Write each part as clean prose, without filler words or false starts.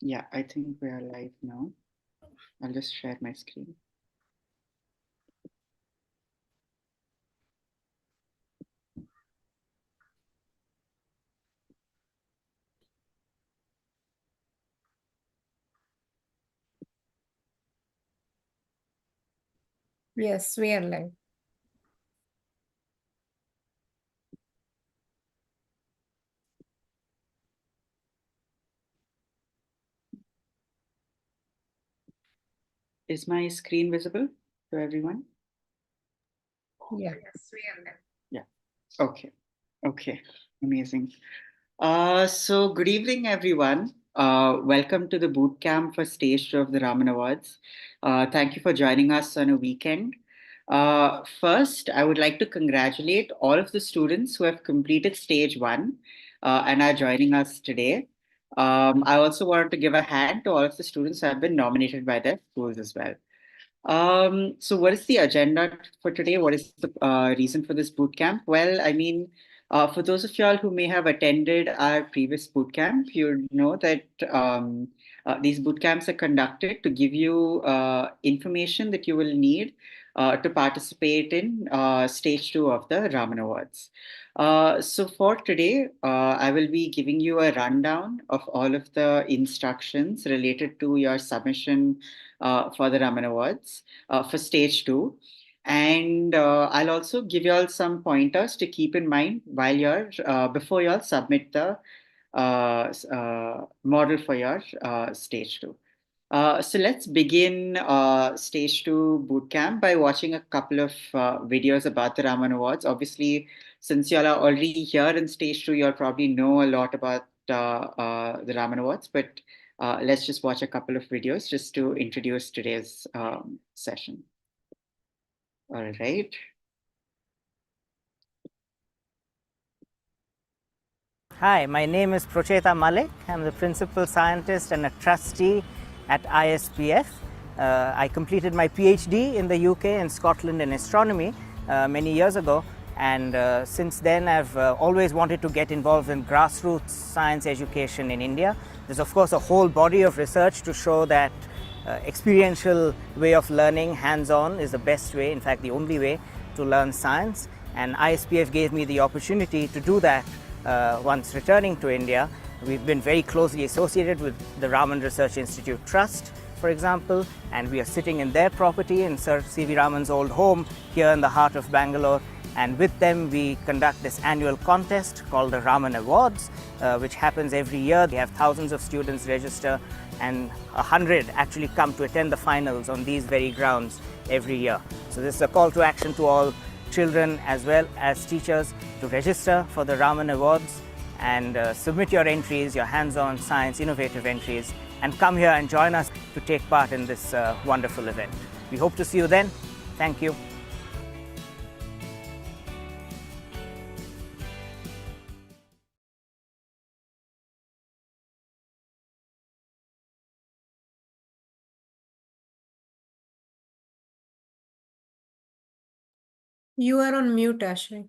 Yeah, I think we are live now. I'll just share my screen. Yes, we are live. Is my screen visible to everyone? Yeah. Yeah. Okay. Okay. Amazing. So good evening, everyone. Welcome to the boot camp for Stage 2 of the Raman Awards. Thank you for joining us on a weekend. First, I would like to congratulate all of the students who have completed Stage 1 and are joining us today. I also wanted to give a hand to all of the students who have been nominated by their schools as well. So what is the agenda for today? What is the reason for this boot camp? Well, I mean, for those of y'all who may have attended our previous boot camp, you know that these boot camps are conducted to give you information that you will need to participate in stage 2 of the Raman Awards. So for today, I will be giving you a rundown of all of the instructions related to your submission for the Raman Awards for stage 2. And I'll also give you all some pointers to keep in mind while before you all submit the model for your stage 2. So let's begin stage 2 bootcamp by watching a couple of videos about the Raman Awards. Obviously, since y'all are already here in stage 2, you'll probably know a lot about the Raman Awards, but let's just watch a couple of videos just to introduce today's session. All right. Hi, my name is Procheta Malik. I'm the principal scientist and a trustee at ISPF. I completed my PhD in the UK and Scotland in astronomy many years ago, and since then I've always wanted to get involved in grassroots science education in India. There's of course a whole body of research to show that experiential way of learning, hands-on, is the best way, in fact the only way to learn science, and ISPF gave me the opportunity to do that. Once returning to India, we've been very closely associated with the Raman Research Institute Trust, for example, and we are sitting in their property in Sir C.V. Raman's old home here in the heart of Bangalore. And with them, we conduct this annual contest called the Raman Awards, which happens every year. We have thousands of students register, and 100 actually come to attend the finals on these very grounds every year. So this is a call to action to all children as well as teachers to register for the Raman Awards and submit your entries, your hands-on science innovative entries, and come here and join us to take part in this wonderful event. We hope to see you then. Thank you. You are on mute, Ashley.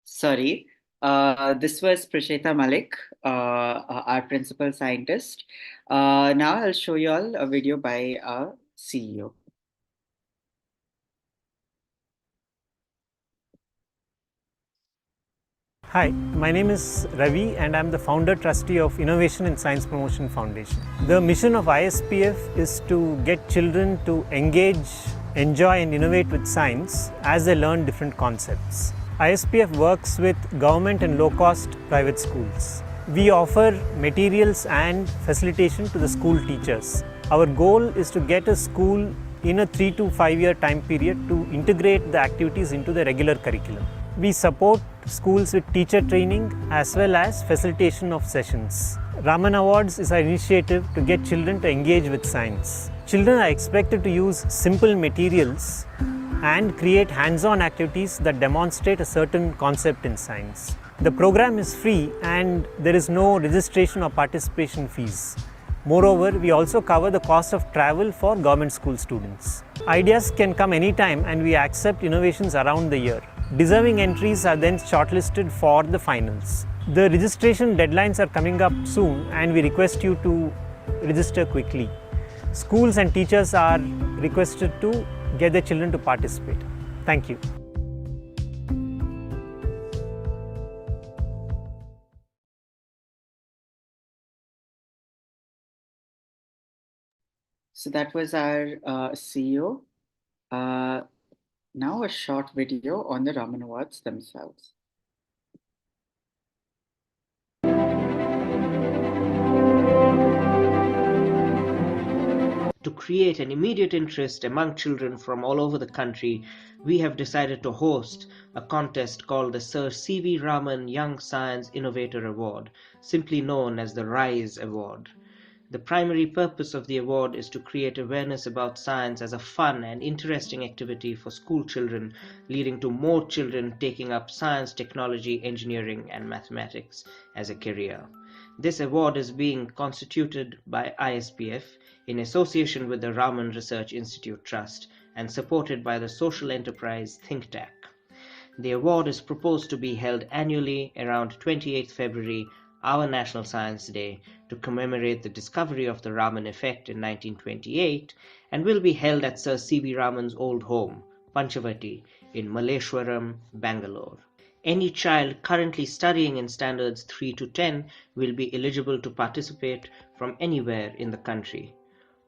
Sorry. This was Prasheta Malik, our principal scientist. Now I'll show you all a video by our CEO. Hi, my name is Ravi and I'm the founder trustee of Innovation in Science Promotion Foundation. The mission of ISPF is to get children to engage, enjoy and innovate with science as they learn different concepts. ISPF works with government and low-cost private schools. We offer materials and facilitation to the school teachers. Our goal is to get a school in a 3 to 5 year time period to integrate the activities into the regular curriculum. We support schools with teacher training as well as facilitation of sessions. Raman Awards is our initiative to get children to engage with science. Children are expected to use simple materials and create hands-on activities that demonstrate a certain concept in science. The program is free and there is no registration or participation fees. Moreover, we also cover the cost of travel for government school students. Ideas can come anytime and we accept innovations around the year. Deserving entries are then shortlisted for the finals. The registration deadlines are coming up soon and we request you to register quickly. Schools and teachers are requested to get their children to participate. Thank you. So that was our CEO. Now a short video on the Raman Awards themselves. To create an immediate interest among children from all over the country, we have decided to host a contest called the Sir C.V. Raman Young Science Innovator Award, simply known as the RYSI Award. The primary purpose of the award is to create awareness about science as a fun and interesting activity for school children, leading to more children taking up science, technology, engineering, and mathematics as a career. This award is being constituted by ISPF in association with the Raman Research Institute Trust and supported by the social enterprise ThinkTac. The award is proposed to be held annually around 28th February, our National Science Day, to commemorate the discovery of the Raman effect in 1928, and will be held at Sir C.V. Raman's old home, Panchavati, in Malleshwaram, Bangalore. Any child currently studying in standards 3 to 10 will be eligible to participate from anywhere in the country.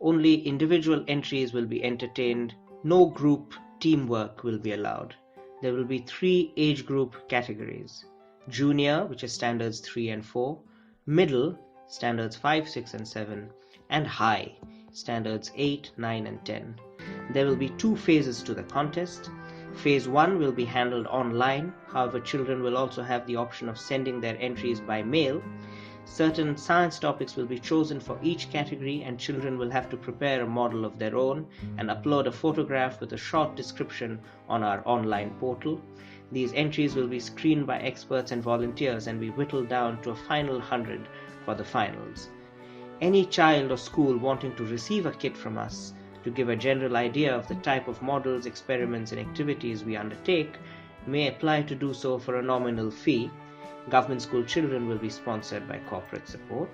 Only individual entries will be entertained. No group teamwork will be allowed. There will be 3 age group categories: junior, which is standards 3 and 4, middle, standards 5, 6 and 7, and high, standards 8, 9 and 10. There will be 2 phases to the contest. Phase 1 will be handled online. However, children will also have the option of sending their entries by mail. Certain science topics will be chosen for each category, and children will have to prepare a model of their own and upload a photograph with a short description on our online portal. These entries will be screened by experts and volunteers and be whittled down to a final 100 for the finals. Any child or school wanting to receive a kit from us to give a general idea of the type of models, experiments and activities we undertake may apply to do so for a nominal fee. Government school children will be sponsored by corporate support.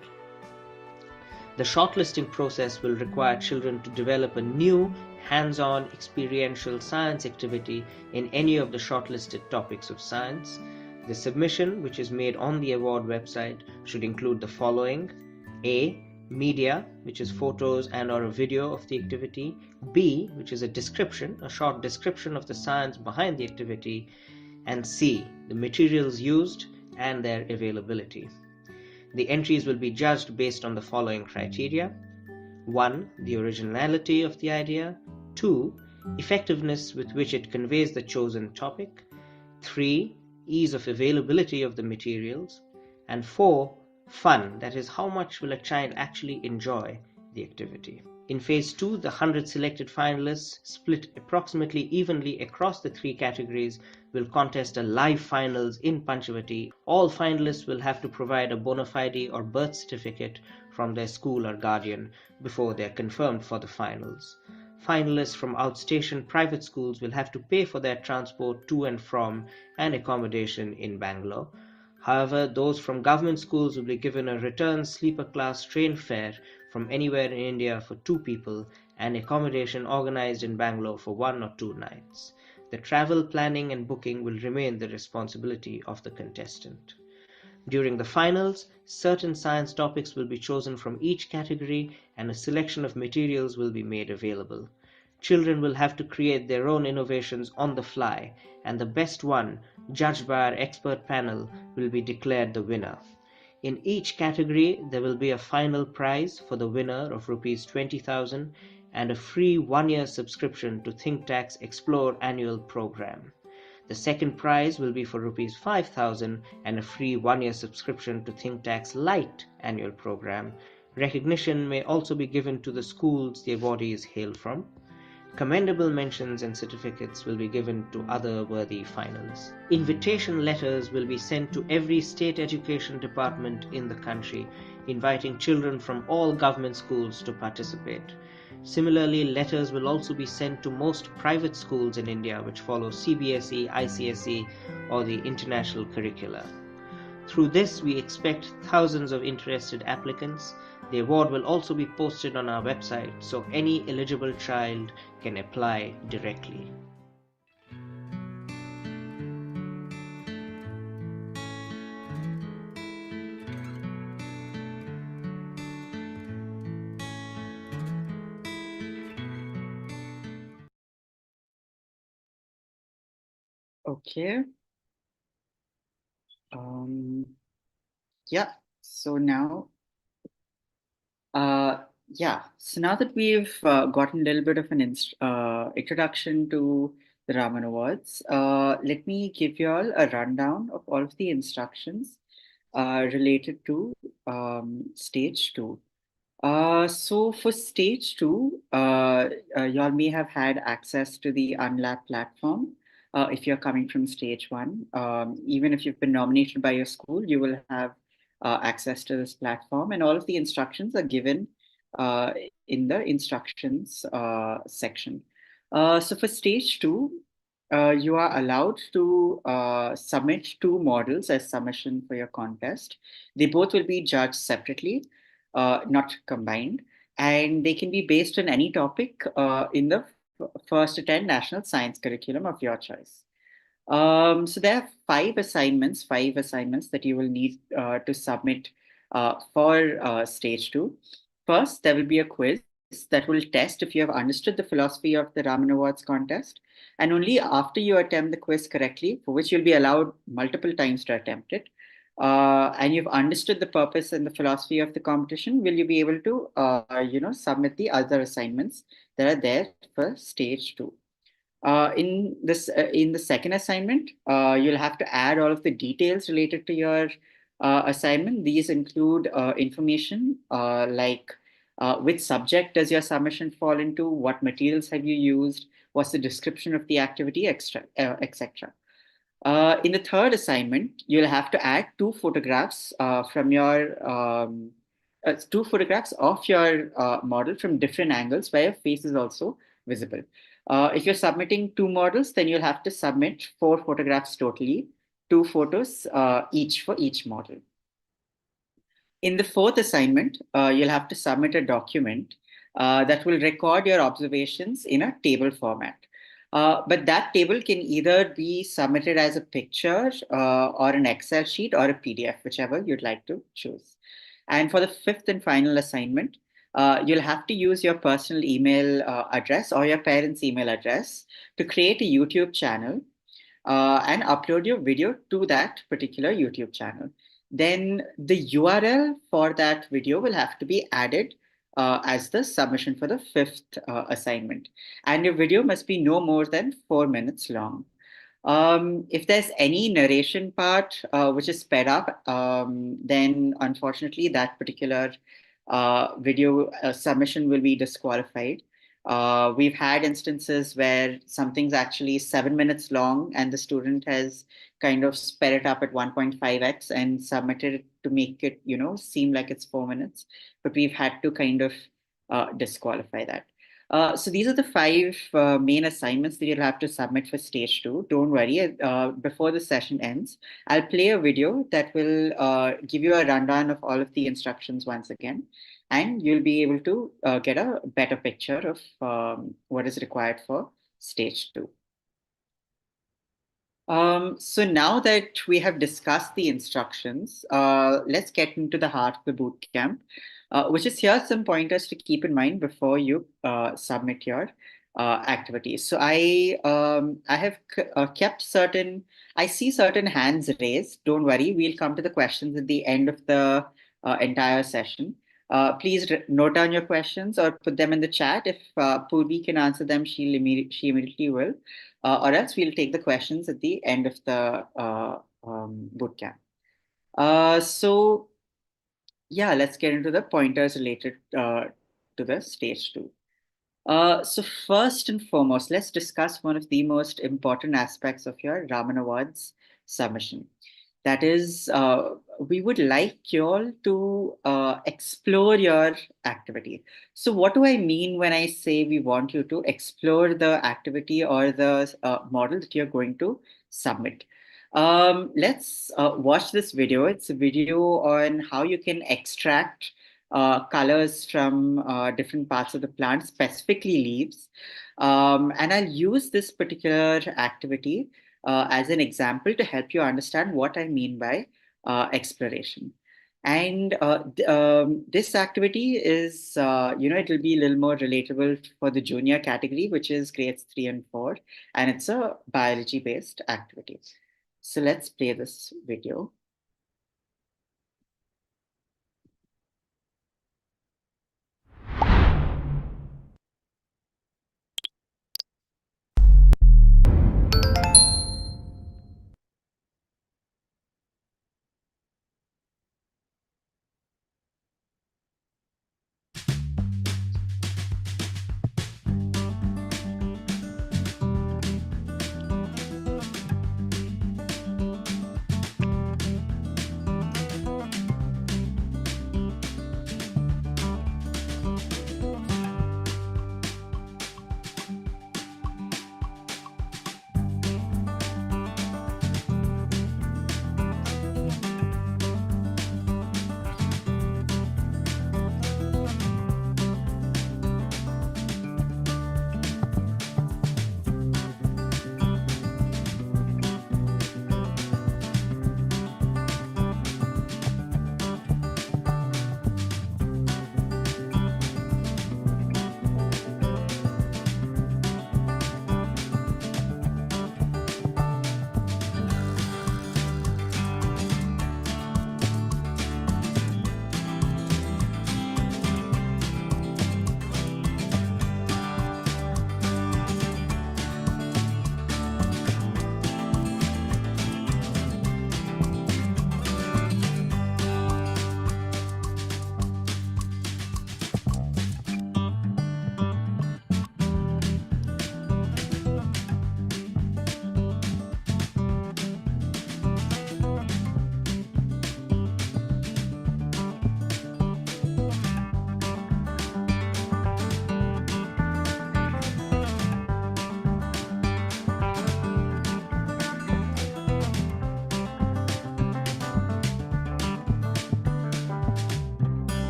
The shortlisting process will require children to develop a new, hands-on, experiential science activity in any of the shortlisted topics of science. The submission, which is made on the award website, should include the following: A. Media, which is photos and or a video of the activity; B, which is a description, a short description of the science behind the activity; and C, the materials used and their availability. The entries will be judged based on the following criteria: 1. The originality of the idea; 2. Effectiveness with which it conveys the chosen topic; 3. Ease of availability of the materials; and 4. Fun, that is, how much will a child actually enjoy the activity. In Phase 2, the 100 selected finalists, split approximately evenly across the 3 categories, will contest a live finals in Panchavati. All finalists will have to provide a bona fide or birth certificate from their school or guardian before they are confirmed for the finals. Finalists from outstation private schools will have to pay for their transport to and from and accommodation in Bangalore. However, those from government schools will be given a return sleeper class train fare from anywhere in India for 2 people and accommodation organized in Bangalore for 1 or 2 nights. The travel planning and booking will remain the responsibility of the contestant. During the finals, certain science topics will be chosen from each category and a selection of materials will be made available. Children will have to create their own innovations on the fly, and the best one, judged by our expert panel, will be declared the winner. In each category, there will be a final prize for the winner of Rs 20,000 and a free 1-year subscription to ThinkTac's Explore annual program. The second prize will be for Rs 5,000 and a free 1-year subscription to ThinkTac's Light annual program. Recognition may also be given to the schools the awardees hail from. Commendable mentions and certificates will be given to other worthy finalists. Invitation letters will be sent to every state education department in the country, inviting children from all government schools to participate. Similarly, letters will also be sent to most private schools in India which follow CBSE, ICSE or the international curricula. Through this, we expect thousands of interested applicants. The award will also be posted on our website, so any eligible child can apply directly. Okay. Yeah. So now, so now that we've gotten a little bit of an introduction to the Raman Awards, let me give you all a rundown of all of the instructions related to stage two. So for stage two, y'all may have had access to the Unlab platform. If you're coming from stage one, even if you've been nominated by your school, you will have access to this platform, and all of the instructions are given uh, in the instructions section. So for stage two, you are allowed to submit two models as submission for your contest. They both will be judged separately, not combined, and they can be based on any topic in the first to 10 national science curriculum of your choice. So there are five assignments that you will need to submit for stage two. First, there will be a quiz that will test if you have understood the philosophy of the Raman Awards contest. And only after you attempt the quiz correctly, for which you'll be allowed multiple times to attempt it, and you've understood the purpose and the philosophy of the competition, will you be able to, submit the other assignments that are there for stage two. In the second assignment, you'll have to add all of the details related to your assignment. These include information like which subject does your submission fall into, what materials have you used, what's the description of the activity, etc. In the third assignment, you'll have to add two photographs two photographs of your model from different angles where your face is also visible. If you're submitting two models, then you'll have to submit four photographs totally, two photos each for each model. In the fourth assignment, you'll have to submit a document that will record your observations in a table format. But that table can either be submitted as a picture or an Excel sheet or a PDF, whichever you'd like to choose. And for the fifth and final assignment, you'll have to use your personal email address or your parents' email address to create a YouTube channel and upload your video to that particular YouTube channel. Then the URL for that video will have to be added as the submission for the fifth assignment. And your video must be no more than 4 minutes long. If there's any narration part which is sped up, then unfortunately that particular video submission will be disqualified. We've had instances where something's actually 7 minutes long and the student has kind of sped it up at 1.5x and submitted it to make it, seem like it's 4 minutes. But we've had to kind of disqualify that. So these are the five main assignments that you'll have to submit for stage two. Don't worry, before the session ends, I'll play a video that will give you a rundown of all of the instructions once again, and you'll be able to get a better picture of what is required for stage two. So now that we have discussed the instructions, let's get into the heart of the bootcamp, which is here some pointers to keep in mind before you submit your activities. So I have kept certain, I see certain hands raised. Don't worry, we'll come to the questions at the end of the entire session. Please note down your questions or put them in the chat. If Purvi can answer them, she immediately will. Or else we'll take the questions at the end of the bootcamp. So yeah, let's get into the pointers related to the stage two. So first and foremost, let's discuss one of the most important aspects of your Raman Awards submission. That is, we would like you all to explore your activity. So what do I mean when I say we want you to explore the activity or the model that you're going to submit? Let's watch this video. It's a video on how you can extract colors from different parts of the plant, specifically leaves. And I'll use this particular activity as an example to help you understand what I mean by exploration. And this activity is, it'll be a little more relatable for the junior category, which is grades 3 and 4. And it's a biology-based activity. So let's play this video.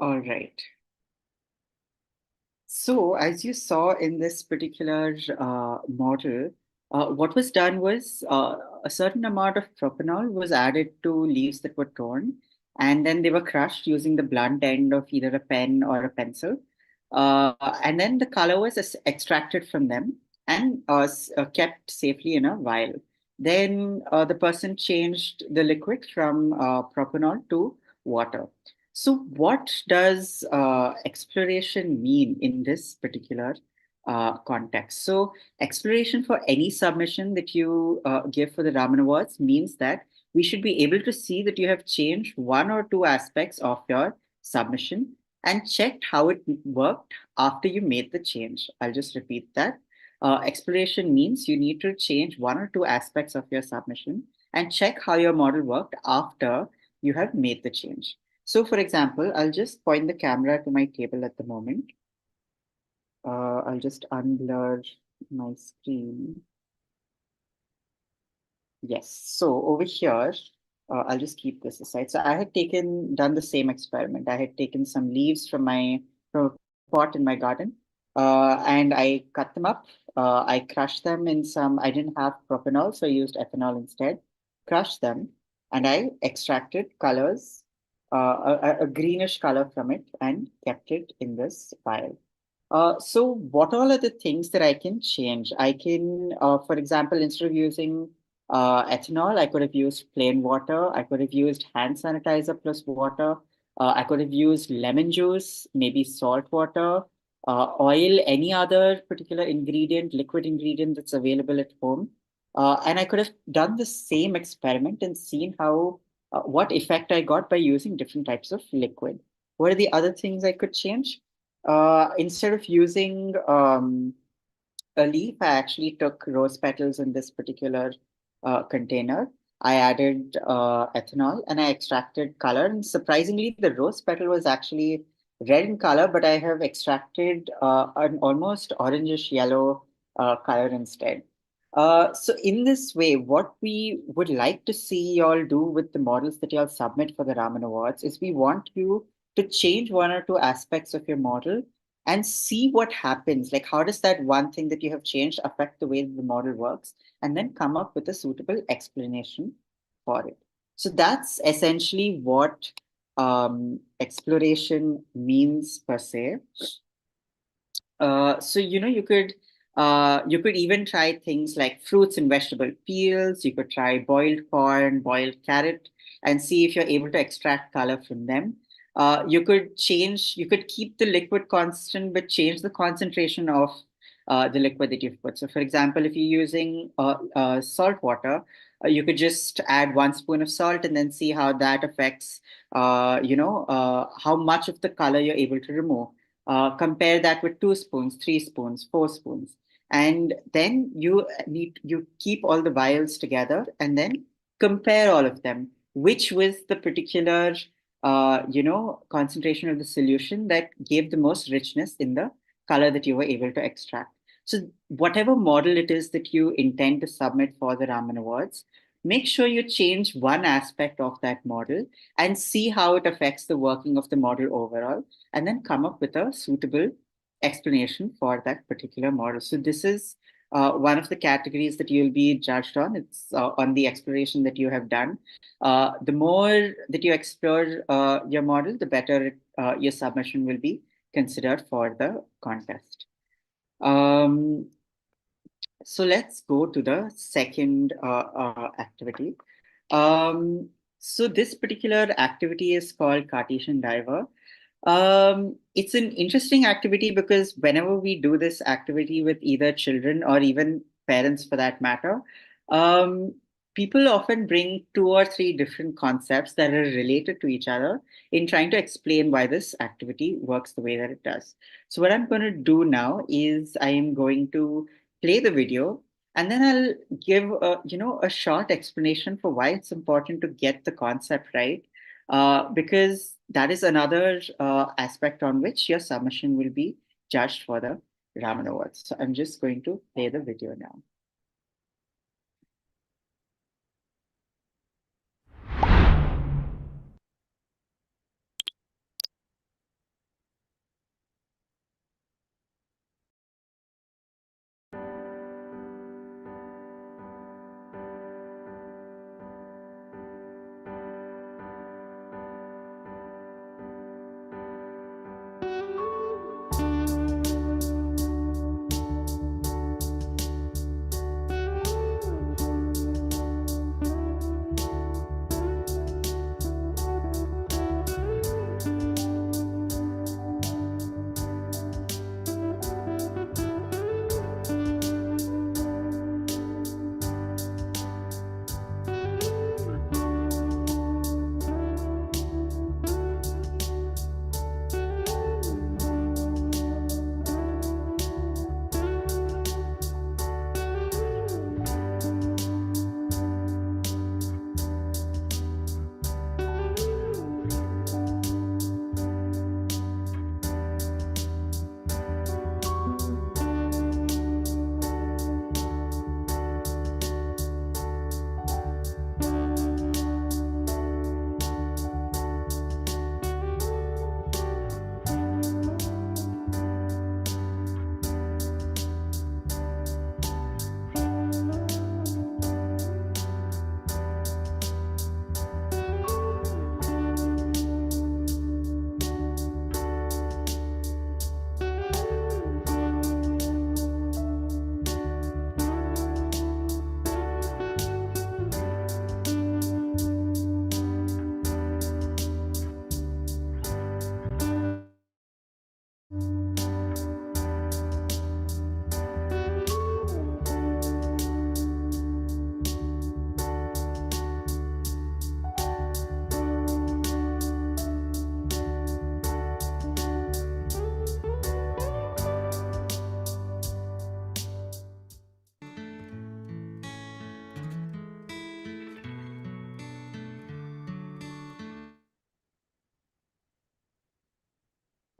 All right. So as you saw in this particular model, what was done was a certain amount of propanol was added to leaves that were torn, and then they were crushed using the blunt end of either a pen or a pencil. And then the color was extracted from them and kept safely in a vial. Then the person changed the liquid from propanol to water. So, what does exploration mean in this particular context? So, exploration for any submission that you give for the Raman Awards means that we should be able to see that you have changed one or two aspects of your submission and checked how it worked after you made the change. I'll just repeat that. Exploration means you need to change one or two aspects of your submission and check how your model worked after you have made the change. So for example, I'll just point the camera to my table at the moment. I'll just unblur my screen. Yes, so over here, I'll just keep this aside. So I had done the same experiment. I had taken some leaves from a pot in my garden and I cut them up. I crushed them in I didn't have propanol, so I used ethanol instead. Crushed them and I extracted colors, a greenish color from it and kept it in this vial. So what all are the things that I can change? I can, for example, instead of using ethanol. I could have used plain water. I could have used hand sanitizer plus water. I could have used lemon juice, maybe salt water, oil, any other particular ingredient, liquid ingredient that's available at home. And I could have done the same experiment and seen how what effect I got by using different types of liquid. What are the other things I could change? Instead of using a leaf, I actually took rose petals in this particular container. I added ethanol and I extracted color. And surprisingly, the rose petal was actually red in color, but I have extracted an almost orangish yellow color instead. So in this way, what we would like to see y'all do with the models that y'all submit for the Raman Awards is we want you to change one or two aspects of your model and see what happens. Like, how does that one thing that you have changed affect the way that the model works? And then come up with a suitable explanation for it. So that's essentially what exploration means per se. So you could even try things like fruits and vegetable peels. You could try boiled corn, boiled carrot, and see if you're able to extract color from them. You could keep the liquid constant, but change the concentration of the liquid that you've put. So, for example, if you're using salt water, you could just add 1 spoon of salt and then see how that affects, how much of the color you're able to remove. Compare that with 2 spoons, 3 spoons, 4 spoons. And then you keep all the vials together and then compare all of them. Which was the particular, concentration of the solution that gave the most richness in the color that you were able to extract. So whatever model it is that you intend to submit for the Raman Awards, make sure you change one aspect of that model and see how it affects the working of the model overall, and then come up with a suitable explanation for that particular model. So this is one of the categories that you'll be judged on. It's on the exploration that you have done. The more that you explore your model, the better your submission will be considered for the contest. So let's go to the second activity. So this particular activity is called Cartesian Diver. It's an interesting activity because whenever we do this activity with either children or even parents for that matter, people often bring 2 or 3 different concepts that are related to each other in trying to explain why this activity works the way that it does. So what I'm going to do now is I am going to play the video and then I'll give a short explanation for why it's important to get the concept right, because that is another aspect on which your submission will be judged for the Raman Awards. So I'm just going to play the video now.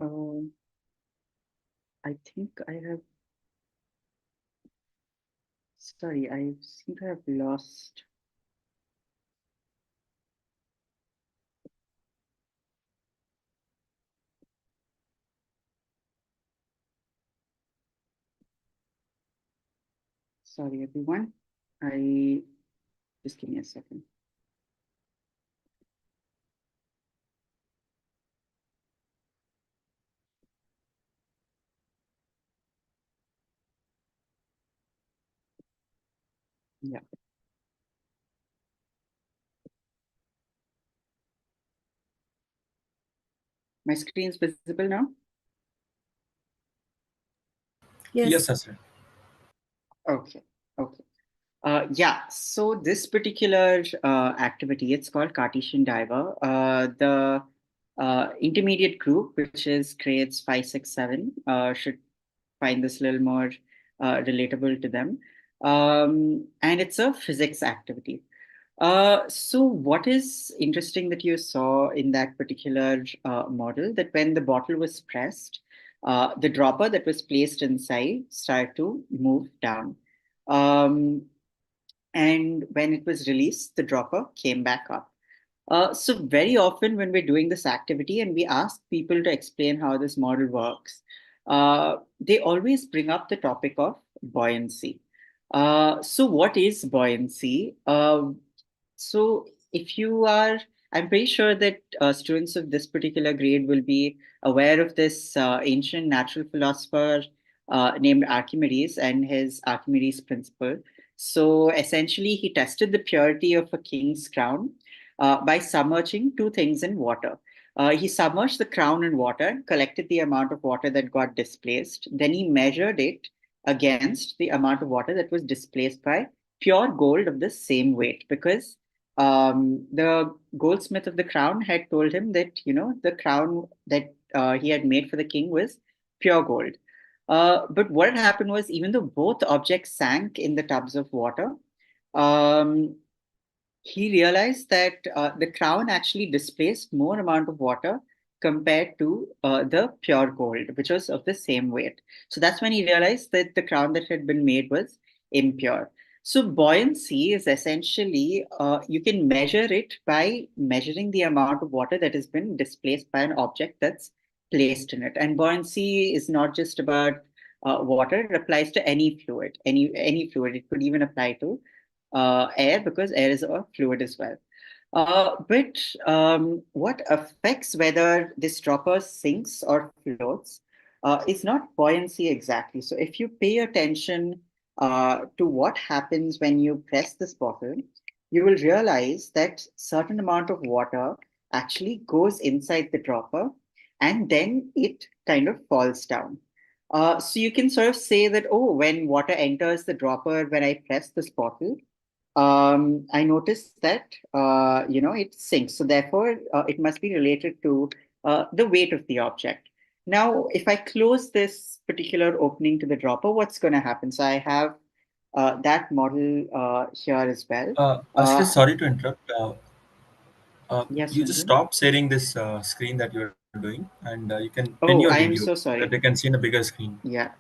I think I have, sorry, I seem to have lost. Sorry, everyone. Just give me a second. Yeah. My screen is visible now? Yes. Yes, sir. Okay. Okay. Yeah, so this particular activity, it's called Cartesian Diver. The intermediate group, which is grades 5, 6, 7, should find this a little more relatable to them. And it's a physics activity. So what is interesting that you saw in that particular model, that when the bottle was pressed, the dropper that was placed inside started to move down. And when it was released, the dropper came back up. So very often when we're doing this activity and we ask people to explain how this model works, they always bring up the topic of buoyancy. So what is buoyancy? So if you are, I'm pretty sure that students of this particular grade will be aware of this ancient natural philosopher named Archimedes and his Archimedes principle. So essentially, he tested the purity of a king's crown by submerging two things in water. He submerged the crown in water, collected the amount of water that got displaced. Then he measured it against the amount of water that was displaced by pure gold of the same weight, because the goldsmith of the crown had told him that, the crown that he had made for the king was pure gold. But what had happened was, even though both objects sank in the tubs of water, um, he realized that the crown actually displaced more amount of water compared to the pure gold, which was of the same weight. So that's when he realized that the crown that had been made was impure. So buoyancy is essentially, you can measure it by measuring the amount of water that has been displaced by an object that's placed in it. And buoyancy is not just about water; it applies to any fluid, any fluid. It could even apply to air, because air is a fluid as well. But what affects whether this dropper sinks or floats is not buoyancy exactly. So if you pay attention to what happens when you press this bottle, you will realize that certain amount of water actually goes inside the dropper and then it kind of falls down. So you can sort of say that, oh, when water enters the dropper, when I press this bottle, I noticed that it sinks. So therefore, it must be related to the weight of the object. Now, if I close this particular opening to the dropper, what's going to happen? So I have that model here as well. Ashish, sorry to interrupt. Yes, You just Ranjan. stop sharing this screen that you're doing, and you can pin your Oh, I am video so so that they sorry. can see in a bigger screen. Yeah.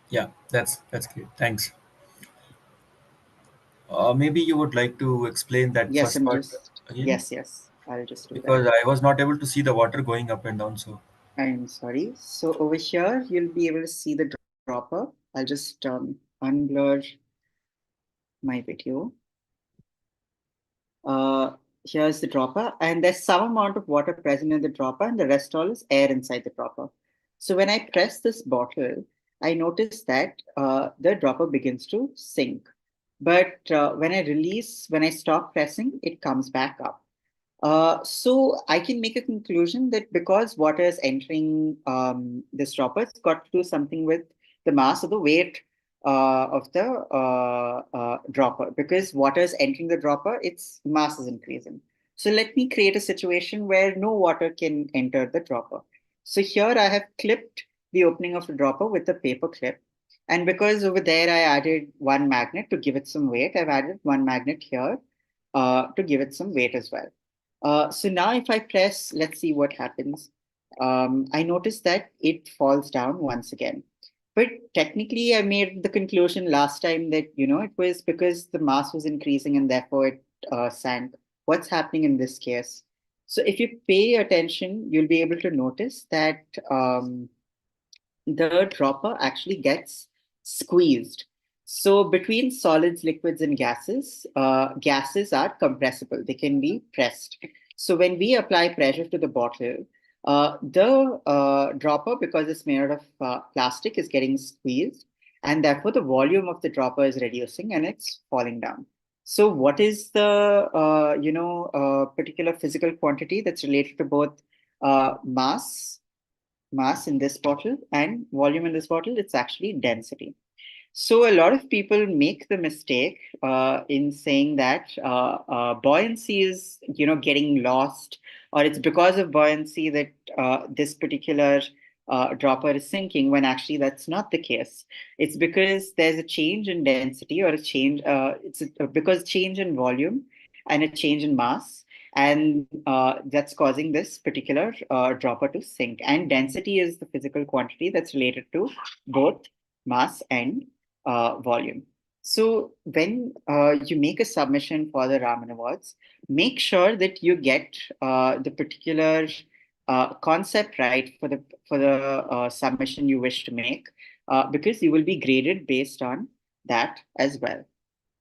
Yeah, that's great. Thanks. Maybe you would like to explain that Yes, first I'm part just, again, yes. I'll just do that. because I was not able to see the water going up and down. So I'm sorry. So over here, you'll be able to see the dropper. I'll just unblur my video. Uh, Here's the dropper, and there's some amount of water present in the dropper, and the rest all is air inside the dropper. So when I press this bottle, I notice that the dropper begins to sink. But when I stop pressing, it comes back up. So I can make a conclusion that because water is entering this dropper, it's got to do something with the mass or the weight of the dropper. Because water is entering the dropper, its mass is increasing. So let me create a situation where no water can enter the dropper. So here I have clipped the opening of the dropper with a paper clip. And because over there I added one magnet to give it some weight, I've added one magnet here to give it some weight as well. So now if I press, let's see what happens. I noticed that it falls down once again. But technically, I made the conclusion last time that, it was because the mass was increasing and therefore it sank. What's happening in this case? So if you pay attention, you'll be able to notice that the dropper actually gets squeezed. So between solids, liquids, and gases, gases are compressible. They can be pressed. So when we apply pressure to the bottle, the dropper, because it's made out of plastic, is getting squeezed, and therefore the volume of the dropper is reducing and it's falling down. So what is the particular physical quantity that's related to both mass in this bottle and volume in this bottle? It's actually density. So a lot of people make the mistake in saying that buoyancy is, getting lost, or it's because of buoyancy that this particular dropper is sinking, when actually that's not the case. It's because there's a change in density, or a change, because change in volume and a change in mass, and that's causing this particular dropper to sink. And density is the physical quantity that's related to both mass and volume. So when you make a submission for the Raman Awards, make sure that you get the particular concept right for the submission you wish to make, because you will be graded based on that as well.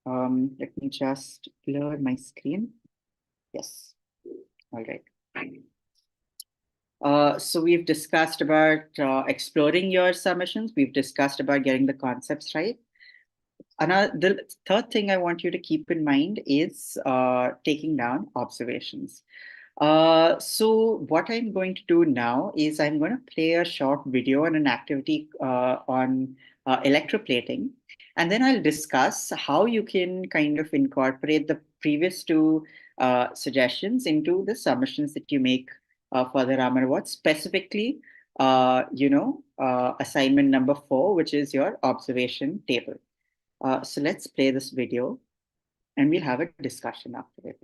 Let me just blur my screen. Yes. All right. So we've discussed about exploring your submissions. We've discussed about getting the concepts right. The third thing I want you to keep in mind is taking down observations. So what I'm going to do now is I'm going to play a short video on an activity on electroplating. And then I'll discuss how you can kind of incorporate the previous two suggestions into the submissions that you make for the Raman Award, specifically, assignment number 4, which is your observation table. So let's play this video and we'll have a discussion after it.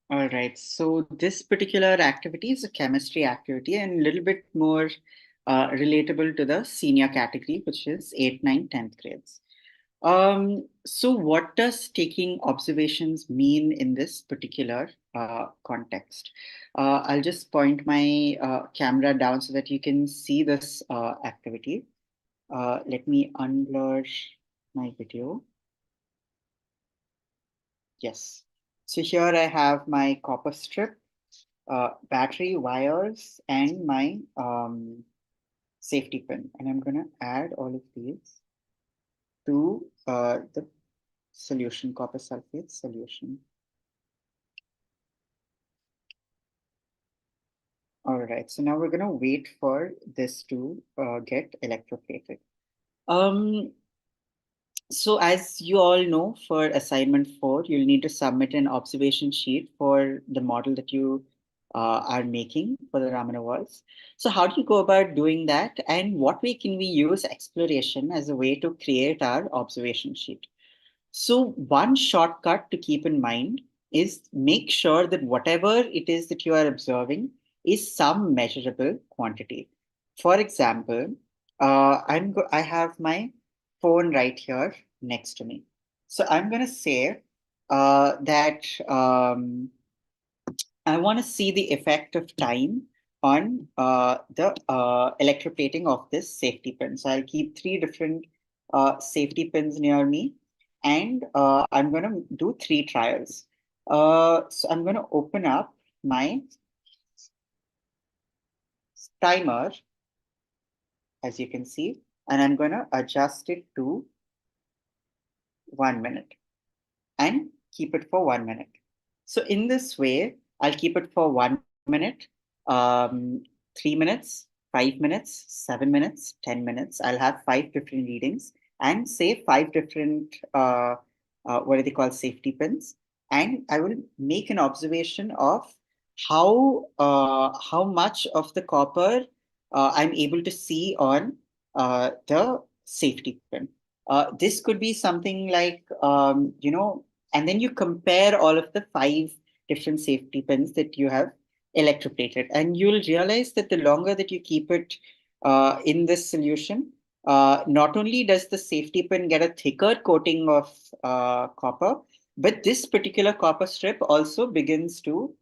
All right. So this particular activity is a chemistry activity and a little bit more relatable to the senior category, which is 8th, 9th, 10th grades. So what does taking observations mean in this particular context? I'll just point my camera down so that you can see this activity. Let me unblur my video. Yes. So here I have my copper strip, battery wires, and my safety pin. And I'm going to add all of these to the solution, copper sulfate solution. All right, so now we're going to wait for this to get electroplated. So as you all know, for assignment 4, you'll need to submit an observation sheet for the model that you are making for the Raman Awards. So how do you go about doing that? And what way can we use exploration as a way to create our observation sheet? So one shortcut to keep in mind is make sure that whatever it is that you are observing is some measurable quantity. For example, I have my phone right here next to me. So I'm going to say that I want to see the effect of time on the electroplating of this safety pin. So I'll keep 3 different safety pins near me, and I'm going to do 3 trials. So I'm going to open up my timer, as you can see, and I'm going to adjust it to 1 minute and keep it for 1 minute. So in this way, I'll keep it for 1 minute, 3 minutes, 5 minutes, 7 minutes, 10 minutes. I'll have 5 different readings and say 5 different, what are they called, safety pins. And I will make an observation of how much of the copper I'm able to see on the safety pin. This could be something like, and then you compare all of the 5 different safety pins that you have electroplated, and you'll realize that the longer that you keep it in this solution, not only does the safety pin get a thicker coating of copper, but this particular copper strip also begins to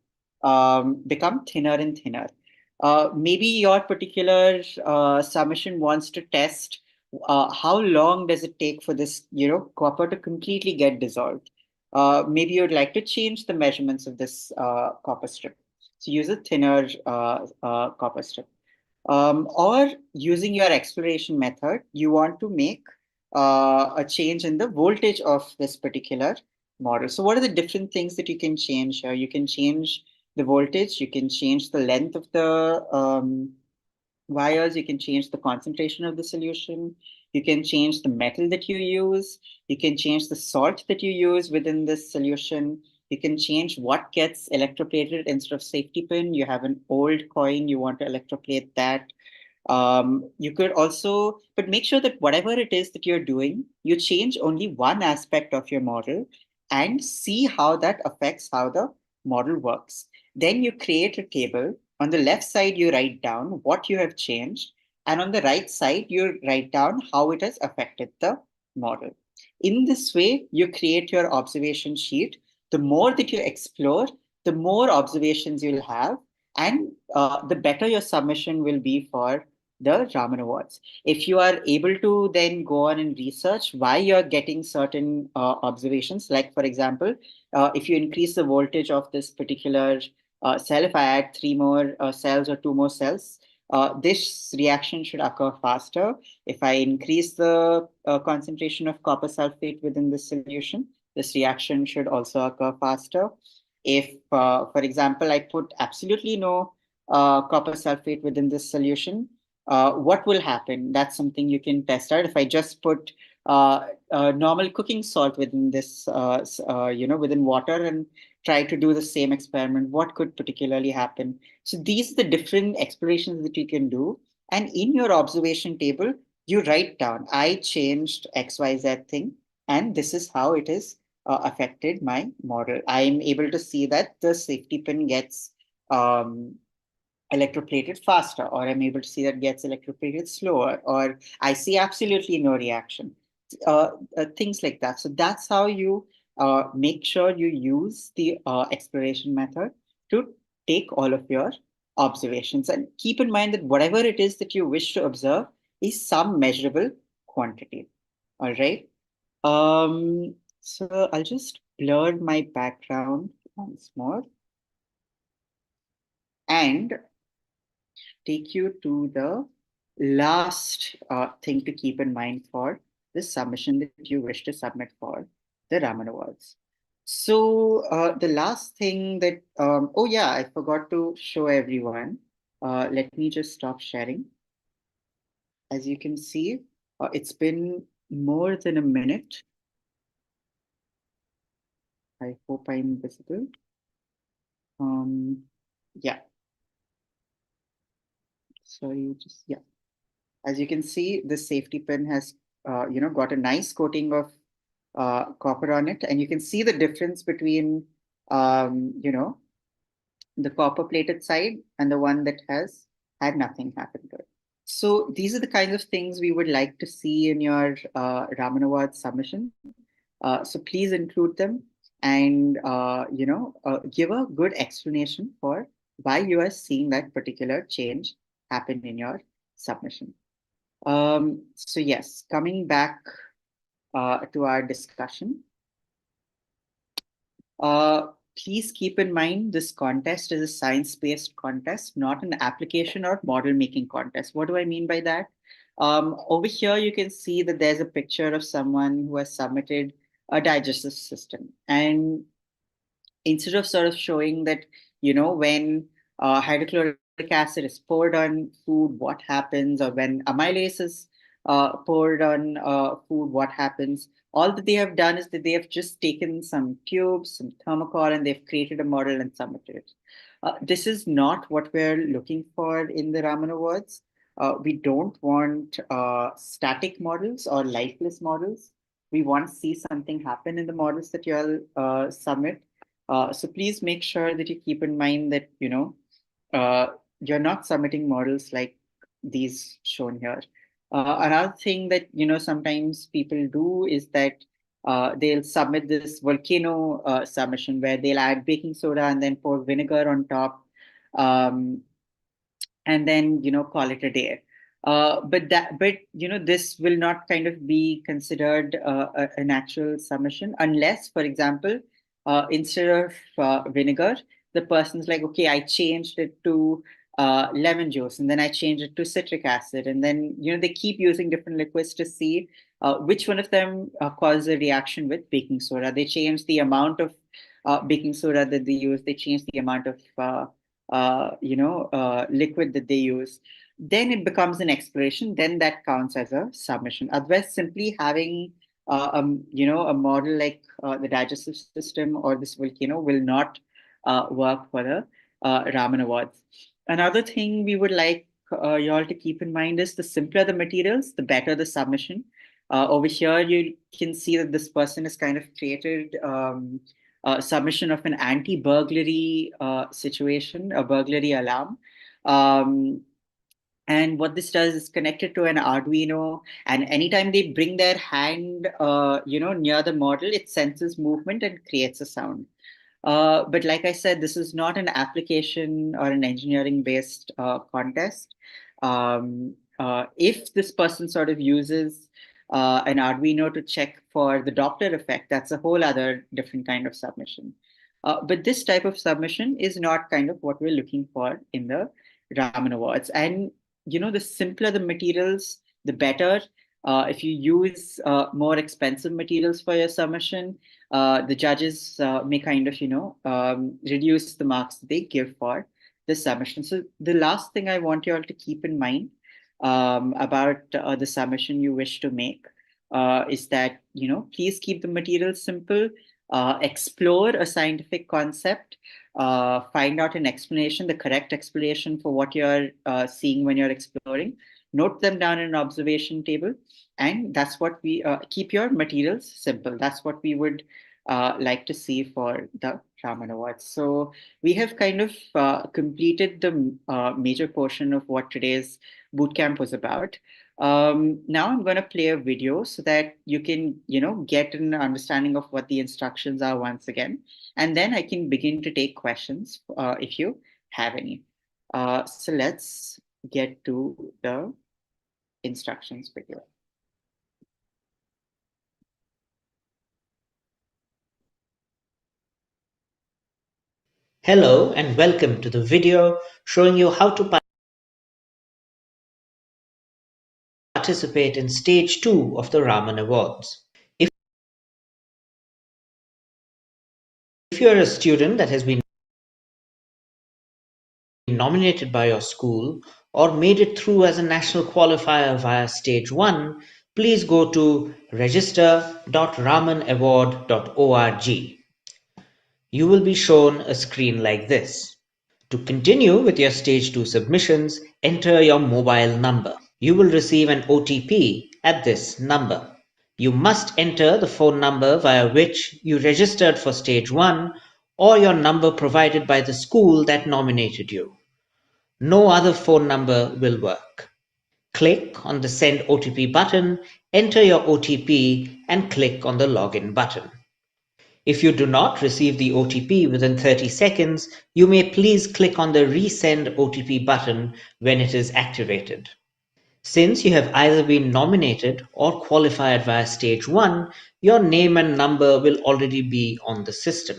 become thinner and thinner. Maybe your particular submission wants to test how long does it take for this, copper to completely get dissolved. Maybe you'd like to change the measurements of this copper strip. So use a thinner copper strip. Or using your exploration method, you want to make a change in the voltage of this particular model. So what are the different things that you can change here? You can change the voltage, you can change the length of the wires, you can change the concentration of the solution, you can change the metal that you use, you can change the salt that you use within this solution, you can change what gets electroplated instead of safety pin. You have an old coin, you want to electroplate that. You could also, but make sure that whatever it is that you're doing, you change only one aspect of your model and see how that affects how the model works. Then you create a table. On the left side, you write down what you have changed. And on the right side, you write down how it has affected the model. In this way, you create your observation sheet. The more that you explore, the more observations you'll have, and the better your submission will be for the Raman Awards. If you are able to then go on and research why you're getting certain observations, like for example, if you increase the voltage of this particular cell, if I add 3 more cells or 2 more cells, this reaction should occur faster. If I increase the concentration of copper sulfate within the solution, this reaction should also occur faster. If, for example, I put absolutely no copper sulfate within this solution, what will happen? That's something you can test out. If I just put normal cooking salt within this, within water and try to do the same experiment, what could particularly happen? So these are the different explorations that you can do. And in your observation table, you write down, I changed XYZ thing, and this is how it is affected my model. I'm able to see that the safety pin gets electroplated faster, or I'm able to see that gets electroplated slower, or I see absolutely no reaction, things like that. So that's how you make sure you use the exploration method to take all of your observations. And keep in mind that whatever it is that you wish to observe is some measurable quantity. All right. So I'll just blur my background once more and take you to the last thing to keep in mind for this submission that you wish to submit for the Raman Awards. So the last thing that, oh yeah, I forgot to show everyone. Let me just stop sharing. As you can see, it's been more than a minute. I hope I'm visible. Yeah. Sorry, just, yeah. As you can see, the safety pin has, got a nice coating of copper on it. And you can see the difference between, the copper plated side and the one that has had nothing happen to it. So these are the kinds of things we would like to see in your Raman Award submission. So please include them and, give a good explanation for why you are seeing that particular change happen in your submission. So yes, coming back to our discussion. Please keep in mind this contest is a science-based contest, not an application or model-making contest. What do I mean by that? Over here, you can see that there's a picture of someone who has submitted a digestive system. And instead of sort of showing that, when hydrochloric acid is poured on food, what happens, or when amylase is poured on food, what happens, all that they have done is that they have just taken some tubes, some thermocol, and they've created a model and submitted it. This is not what we're looking for in the Raman Awards. We don't want static models or lifeless models. We want to see something happen in the models that you all submit. So please make sure that you keep in mind that, you're not submitting models like these shown here. Another thing that, sometimes people do is that they'll submit this volcano submission where they'll add baking soda and then pour vinegar on top. And then, call it a day. But this will not kind of be considered an actual submission unless, for example, instead of vinegar, the person's like, okay, I changed it to lemon juice, and then I changed it to citric acid, and then they keep using different liquids to see which one of them causes a reaction with baking soda. They change the amount of baking soda that they use. They change the amount of liquid that they use. Then it becomes an exploration. Then that counts as a submission. Otherwise, simply having a model like the digestive system or this volcano will not work for the Raman Awards. Another thing we would like you all to keep in mind is the simpler the materials, the better the submission. Over here, you can see that this person has kind of created submission of an anti-burglary situation, a burglary alarm. And what this does is connect it to an Arduino, and anytime they bring their hand, near the model, it senses movement and creates a sound. But like I said, this is not an application or an engineering-based contest. If this person sort of uses an Arduino to check for the Doppler effect, that's a whole other different kind of submission. But this type of submission is not kind of what we're looking for in the Raman Awards. And, the simpler the materials, the better. If you use more expensive materials for your submission, the judges may kind of, reduce the marks they give for the submission. So the last thing I want you all to keep in mind about the submission you wish to make is that, please keep the materials simple, explore a scientific concept, find out an explanation, the correct explanation for what you're seeing when you're exploring, note them down in an observation table, and that's what we keep your materials simple. That's what we would like to see for the Raman Awards. So we have kind of completed the major portion of what today's bootcamp was about. Now I'm going to play a video so that you can, get an understanding of what the instructions are once again. And then I can begin to take questions if you have any. So let's get to the instructions video. Hello and welcome to the video showing you how to participate in stage 2 of the Raman Awards. If you're a student that has been nominated by your school or made it through as a national qualifier via stage 1, please go to register.ramanaward.org. You will be shown a screen like this. To continue with your stage 2 submissions, enter your mobile number. You will receive an OTP at this number. You must enter the phone number via which you registered for stage 1 or your number provided by the school that nominated you. No other phone number will work. Click on the Send OTP button, enter your OTP, and click on the Login button. If you do not receive the OTP within 30 seconds, you may please click on the Resend OTP button when it is activated. Since you have either been nominated or qualified via stage 1, your name and number will already be on the system.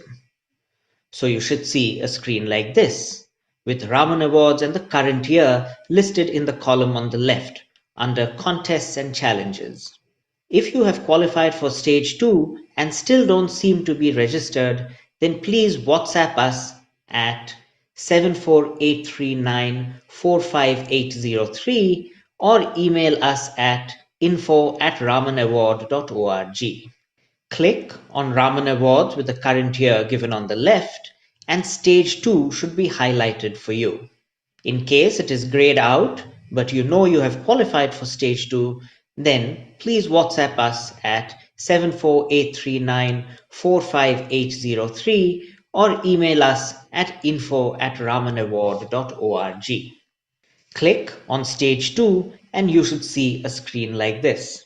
So you should see a screen like this, with Raman Awards and the current year listed in the column on the left under Contests and Challenges. If you have qualified for stage 2 and still don't seem to be registered, then please WhatsApp us at 74839-45803 or email us at info@ramanaward.org. Click on Raman Awards with the current year given on the left, and stage 2 should be highlighted for you. In case it is grayed out, but you know you have qualified for stage 2, then please WhatsApp us at 74839-45803 or email us at info@ramanaward.org. Click on stage 2 and you should see a screen like this.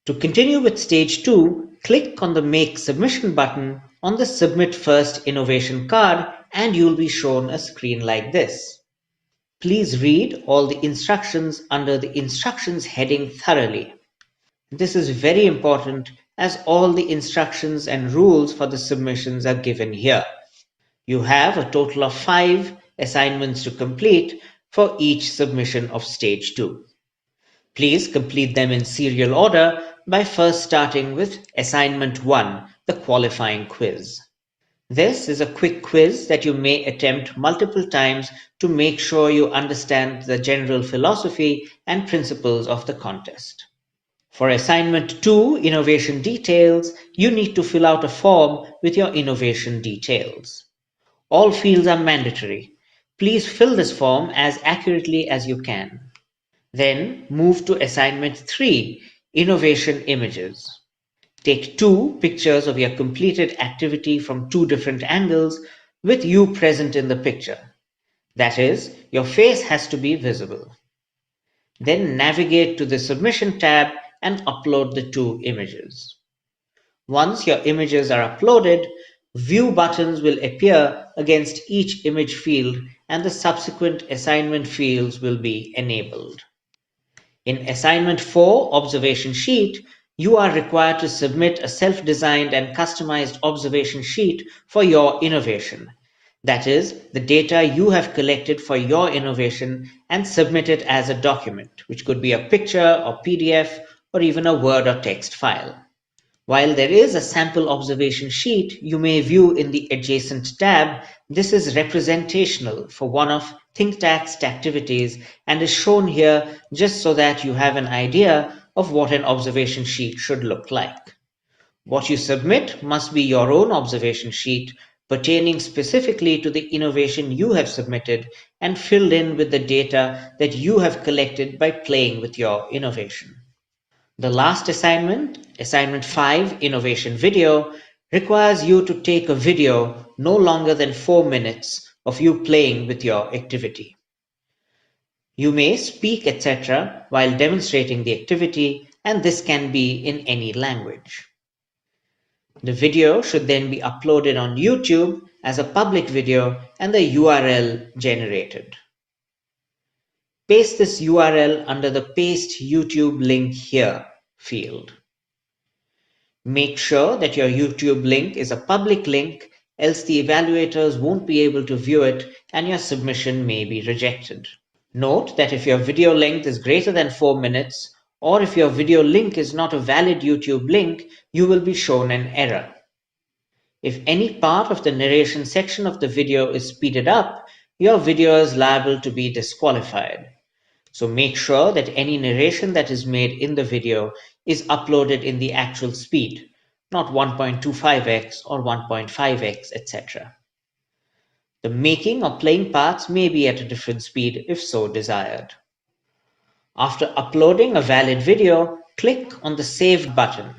To continue with stage 2, click on the Make Submission button on the Submit First Innovation card and you'll be shown a screen like this. Please read all the instructions under the Instructions heading thoroughly. This is very important as all the instructions and rules for the submissions are given here. You have a total of 5 assignments to complete for each submission of stage 2. Please complete them in serial order by first starting with Assignment 1, the qualifying quiz. This is a quick quiz that you may attempt multiple times to make sure you understand the general philosophy and principles of the contest. For Assignment 2, Innovation Details, you need to fill out a form with your innovation details. All fields are mandatory. Please fill this form as accurately as you can. Then move to Assignment 3, Innovation Images. Take 2 pictures of your completed activity from 2 different angles with you present in the picture. That is, your face has to be visible. Then navigate to the Submission tab and upload the 2 images. Once your images are uploaded, view buttons will appear against each image field and the subsequent assignment fields will be enabled. In Assignment 4, Observation Sheet, you are required to submit a self-designed and customized observation sheet for your innovation. That is, the data you have collected for your innovation and submit it as a document, which could be a picture or PDF or even a Word or text file. While there is a sample observation sheet you may view in the adjacent tab, this is representational for one of ThinkTac's TACtivities and is shown here just so that you have an idea of what an observation sheet should look like. What you submit must be your own observation sheet pertaining specifically to the innovation you have submitted and filled in with the data that you have collected by playing with your innovation. The last assignment, Assignment 5, Innovation Video, requires you to take a video no longer than 4 minutes of you playing with your activity. You may speak, etc., while demonstrating the activity, and this can be in any language. The video should then be uploaded on YouTube as a public video and the URL generated. Paste this URL under the Paste YouTube link here field. Make sure that your YouTube link is a public link, else the evaluators won't be able to view it and your submission may be rejected. Note that if your video length is greater than 4 minutes, or if your video link is not a valid YouTube link, you will be shown an error. If any part of the narration section of the video is speeded up, your video is liable to be disqualified. So make sure that any narration that is made in the video is uploaded in the actual speed, not 1.25x or 1.5x, etc. The making or playing parts may be at a different speed if so desired. After uploading a valid video, click on the Save button.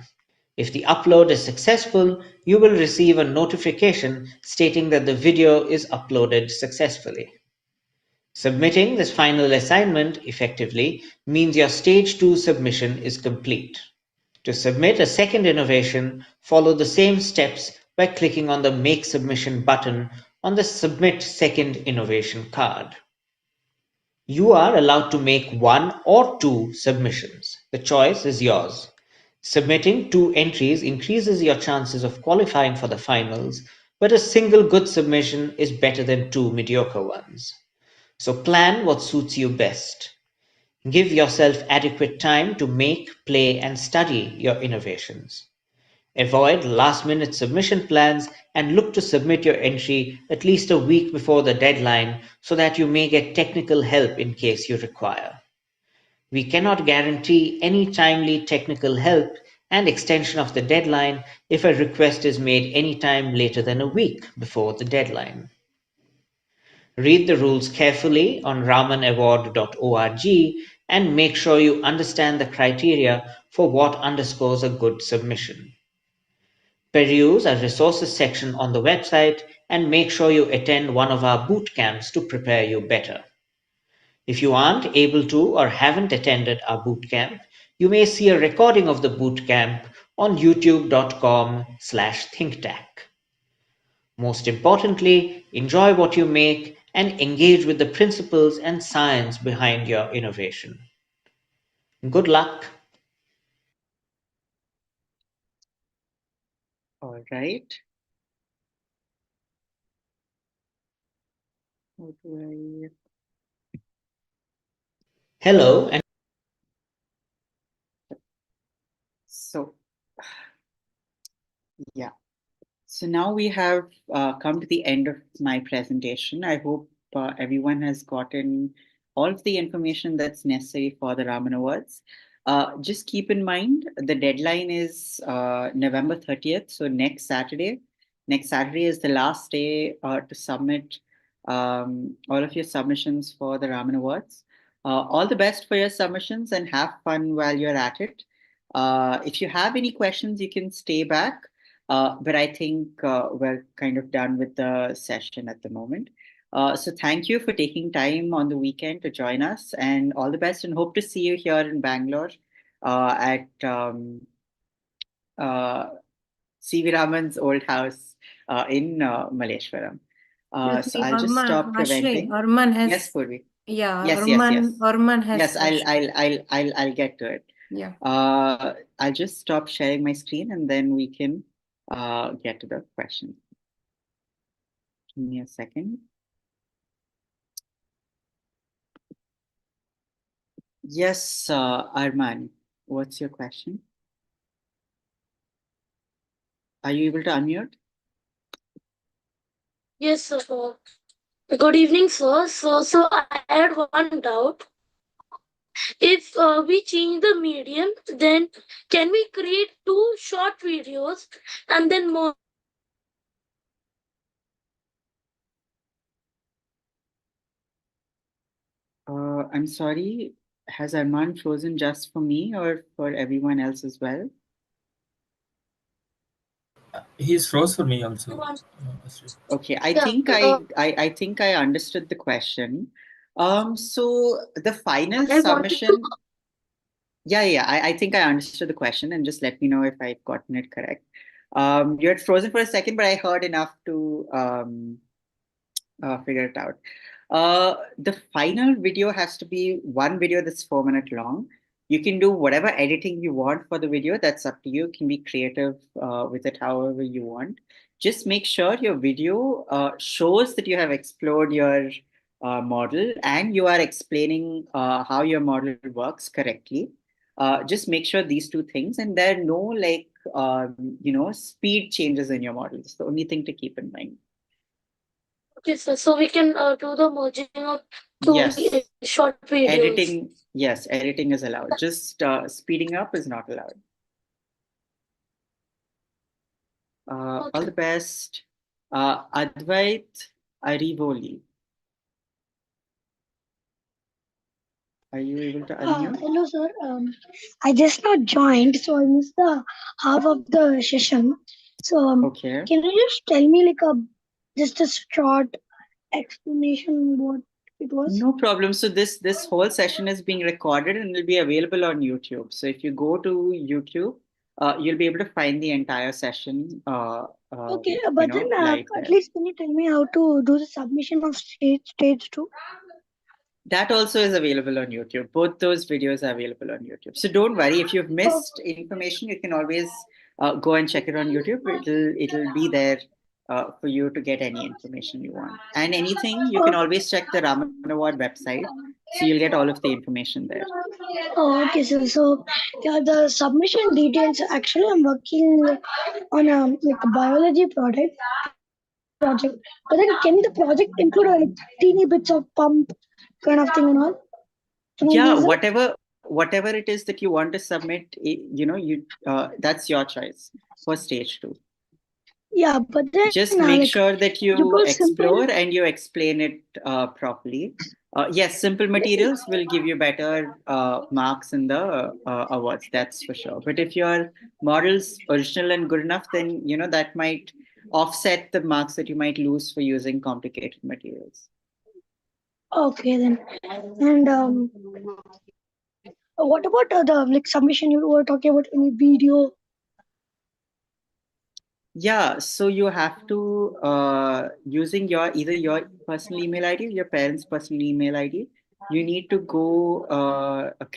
If the upload is successful, you will receive a notification stating that the video is uploaded successfully. Submitting this final assignment effectively means your Stage 2 submission is complete. To submit a second innovation, follow the same steps by clicking on the Make Submission button on the Submit Second Innovation card. You are allowed to make 1 or 2 submissions. The choice is yours. Submitting 2 entries increases your chances of qualifying for the finals, but a single good submission is better than 2 mediocre ones. So plan what suits you best. Give yourself adequate time to make, play, and study your innovations. Avoid last-minute submission plans and look to submit your entry at least a week before the deadline so that you may get technical help in case you require. We cannot guarantee any timely technical help and extension of the deadline if a request is made any time later than a week before the deadline. Read the rules carefully on ramanaward.org and make sure you understand the criteria for what underscores a good submission. Peruse our resources section on the website and make sure you attend one of our boot camps to prepare you better. If you aren't able to or haven't attended our boot camp, you may see a recording of the boot camp on youtube.com/ThinkTac. Most importantly, enjoy what you make and engage with the principles and science behind your innovation. Good luck. All right. How do Hello and So, yeah. So now we have come to the end of my presentation. I hope everyone has gotten all of the information that's necessary for the Raman Awards. Just keep in mind, the deadline is November 30th, so next Saturday. Next Saturday is the last day to submit all of your submissions for the Raman Awards. All the best for your submissions and have fun while you're at it. If you have any questions, you can stay back. But I think we're kind of done with the session at the moment. So thank you for taking time on the weekend to join us, and all the best, and hope to see you here in Bangalore at C.V. Raman's old house in Malleshwaram. So I'll just stop preventing. Arman has, Yes, Purvi. yeah, Yes, Arman has. Yes, I'll get to it. Yeah. I'll just stop sharing my screen and then we can get to the question. Give me a second. Yes, Arman, what's your question? Are you able to unmute? Yes, sir. Good evening, sir. So I had one doubt. If we change the medium, then can we create 2 short videos and then more? I'm sorry, has Arman frozen just for me or for everyone else as well? He's froze for me also. Ashley. Okay, I Yeah, think I think I understood the question. So the final I wanted to. submission, yeah, I think I understood the question, and just let me know if I've gotten it correct. You had frozen for a second, but I heard enough to figure it out. The final video has to be one video that's 4 minutes long. You can do whatever editing you want for the video. That's up to you. You can be creative with it however you want. Just make sure your video shows that you have explored your model and you are explaining how your model works correctly. Just make sure these two things, and there are no like speed changes in your model. It's the only thing to keep in mind. Okay, sir. So we can do the merging of two Yes. short videos. Editing is allowed. Just speeding up is not allowed. All the best. Advait Arivoli. Are you able to unmute? Hello, sir. I just not joined, so I missed the half of the session. So, Okay. can you just tell me like just a short explanation what it was? No problem. So this whole session is being recorded and will be available on YouTube. So if you go to YouTube, you'll be able to find the entire session. Okay, but then live at there. least can you tell me how to do the submission of stage 2? That also is available on YouTube. Both those videos are available on YouTube. So don't worry, if you've missed information, you can always go and check it on YouTube. It'll be there for you to get any information you want. And anything, you can always check the Raman Award website. So you'll get all of the information there. Oh, okay, sir. So, yeah, the submission details. Actually, I'm working on a biology project. But then, can the project include like teeny bits of pump kind of thing and all? Yeah, whatever it is that you want to submit, that's your choice for stage 2. Yeah, but then Just make sure that you explore simple. and you explain it properly. Yes, simple materials will give you better marks in the awards, that's for sure. But if your model's original and good enough, then that might offset the marks that you might lose for using complicated materials. Okay, then. And what about the submission you were talking about, any video? Yeah, so you have to using either your personal email ID or your parents' personal email ID. You need to go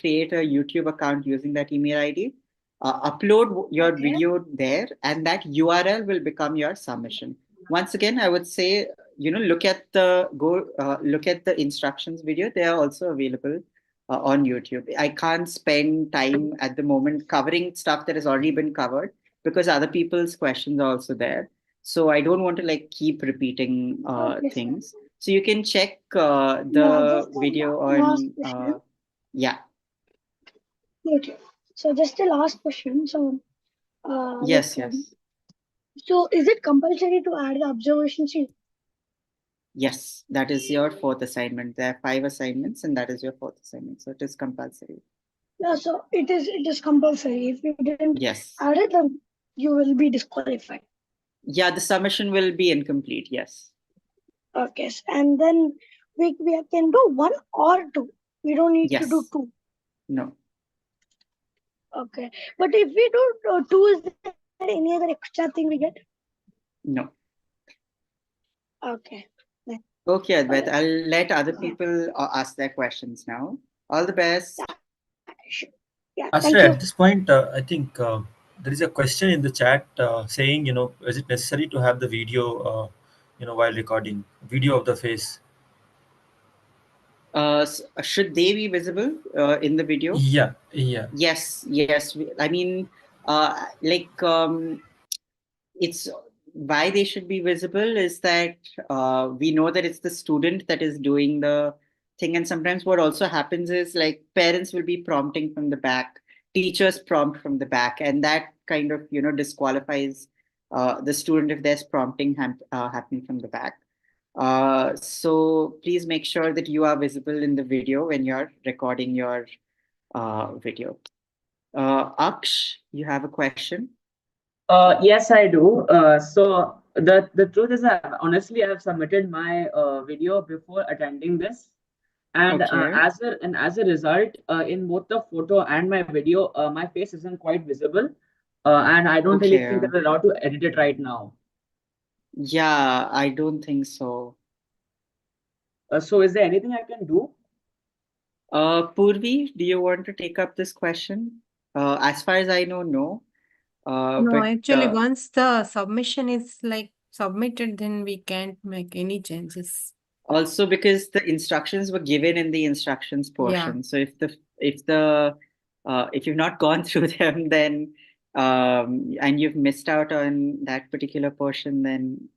create a YouTube account using that email ID, upload your video there, and that URL will become your submission. Once again, I would say look at the instructions video. They are also available on YouTube. I can't spend time at the moment covering stuff that has already been covered, because other people's questions are also there. So I don't want to keep repeating things. So you can check the video on, yeah. Okay. So just the last question. So, Yes. so is it compulsory to add the observation sheet? Yes, that is your 4th assignment. There are 5 assignments and that is your 4th assignment. So it is compulsory. Yeah, so it is compulsory. If you didn't add it, then you will be disqualified. Yeah, the submission will be incomplete, yes. Okay, and then we can do 1 or 2. We don't need to do 2. No. Okay, but if we do 2, is there any other extra thing we get? No. Okay. Okay, Advait, I'll let other people ask their questions now. All the best. Yeah, Ashley, at this point, I think there is a question in the chat saying, is it necessary to have the video, while recording video of the face? Should they be visible in the video? Yeah. Yes. I mean, it's why they should be visible is that we know that it's the student that is doing the thing, and sometimes what also happens is parents will be prompting from the back, teachers prompt from the back, and that kind of disqualifies the student if there's prompting happening from the back. So please make sure that you are visible in the video when you're recording your video. Aksh, you have a question? Yes, I do. So the truth is, honestly, I have submitted my video before attending this, and Okay. as a result, in both the photo and my video, my face isn't quite visible, and I don't really think Okay. that I'm allowed to edit it right now. Yeah, I don't think so. So is there anything I can do? Purvi, do you want to take up this question? As far as I know, no. No, But actually, once the submission is like submitted, then we can't make any changes. also because the instructions were given in the instructions Yeah. portion. So if you've not gone through them, then and you've missed out on that particular portion, then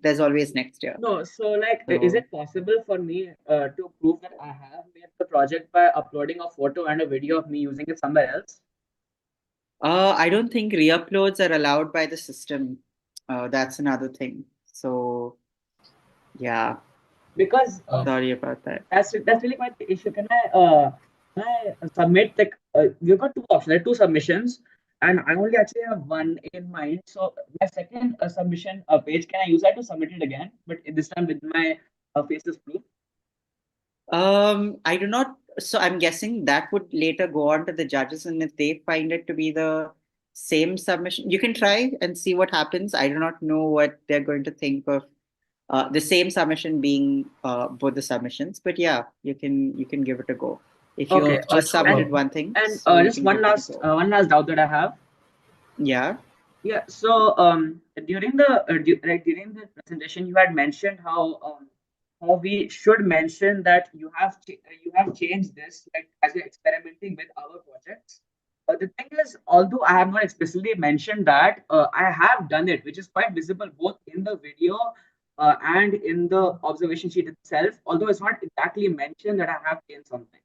there's always next year. No, so like, is So it possible for me to prove that I have made the project by uploading a photo and a video of me using it somewhere else? I don't think re-uploads are allowed by the system. That's another thing. So yeah, Because sorry about that. that's really quite the issue. Can I submit like we've got two options, like two submissions, and I only actually have one in mind. So my second submission page, can I use that to submit it again, but this time with my faces proof? I do not. So I'm guessing that would later go on to the judges, and if they find it to be the same submission, you can try and see what happens. I do not know what they're going to think of the same submission being both the submissions, but yeah, you can give it a go. If Okay, you've just submitted one thing, and so you just can give it a go. one last doubt that I have. Yeah. Yeah. So during the during the presentation, you had mentioned how we should mention that you have changed this like as you're experimenting with our projects. The thing is, although I have not explicitly mentioned that, I have done it, which is quite visible both in the video and in the observation sheet itself. Although it's not exactly mentioned that I have changed something.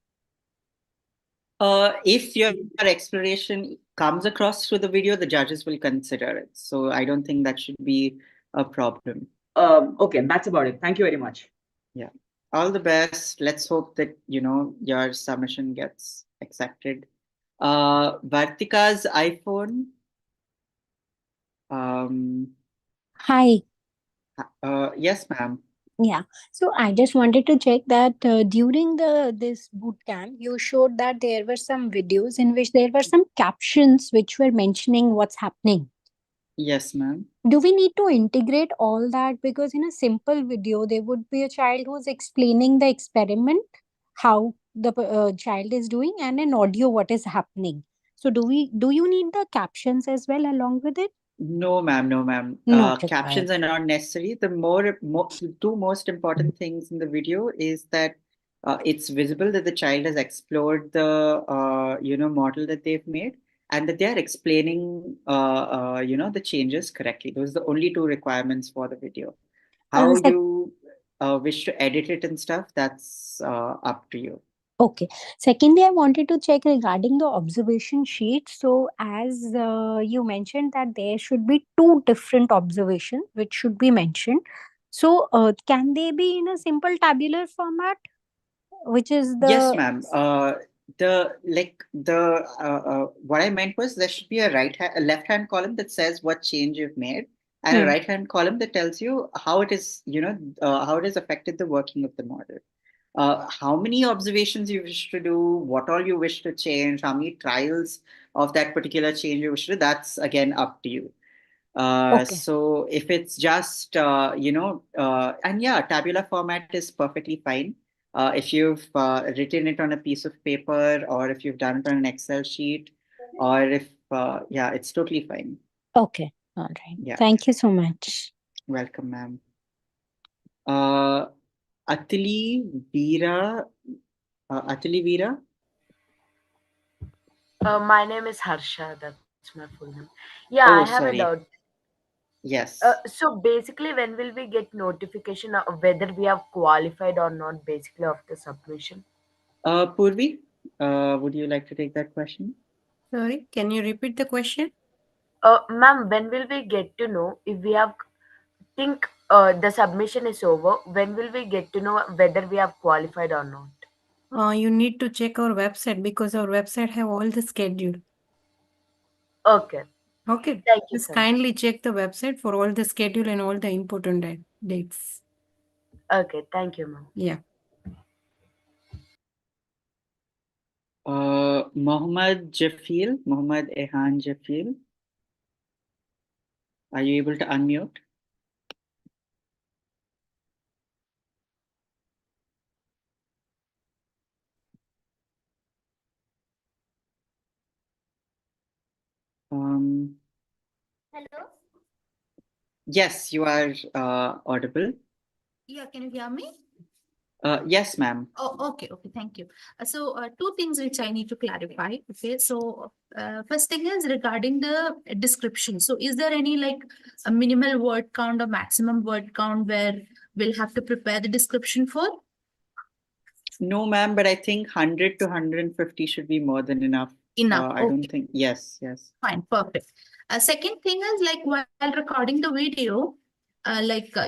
If your exploration comes across through the video, the judges will consider it. So I don't think that should be a problem. Okay, that's about it. Thank you very much. Yeah. All the best. Let's hope that, your submission gets accepted. Vartika's iPhone. Hi. Yes, ma'am. Yeah. So I just wanted to check that during this boot camp, you showed that there were some videos in which there were some captions which were mentioning what's happening. Yes, ma'am. Do we need to integrate all that? Because in a simple video, there would be a child who's explaining the experiment, how the child is doing, and an audio what is happening. So do you need the captions as well along with it? No, ma'am. No, ma'am. Not required. Captions are not necessary. The two most important things in the video is that it's visible that the child has explored the model that they've made, and that they are explaining the changes correctly. Those are the only two requirements for the video. How you wish to edit it and stuff, that's up to you. Okay. Secondly, I wanted to check regarding the observation sheet. So, as you mentioned that there should be two different observations which should be mentioned. So, can they be in a simple tabular format, which is the Yes, ma'am. What I meant was there should be a left-hand column that says what change you've made, and a right-hand column that tells you how it is, how it has affected the working of the model. How many observations you wish to do, what all you wish to change, how many trials of that particular change you wish to do, that's again up to you. So if it's just, and yeah, tabular format is perfectly fine. If you've written it on a piece of paper, or if you've done it on an Excel sheet, or if, it's totally fine. Okay. All right. Yeah. Thank you so much. Welcome, ma'am. Atili Veera. My name is Harsha. That's my full name. Yeah, Oh, I have sorry. a doubt. Yes. So basically, when will we get notification of whether we have qualified or not, basically, of the submission? Purvi, would you like to take that question? Sorry, can you repeat the question? Ma'am, when will we get to know if we have think the submission is over? When will we get to know whether we have qualified or not? You need to check our website because our website have all the schedule. Okay. Okay. Thank you, Just sir. kindly check the website for all the schedule and all the important dates. Okay, thank you, ma'am. Yeah. Mohammad Ehan Jafil. Are you able to unmute? Hello. Yes, you are audible. Yeah, can you hear me? Yes, ma'am. Oh, okay, thank you. Two things which I need to clarify. Okay, so first thing is regarding the description. So, is there any like a minimal word count or maximum word count where we'll have to prepare the description for? No, ma'am, but I think 100 to 150 should be more than enough. Enough. I don't think. Yes. Fine, perfect. Second thing is like while recording the video,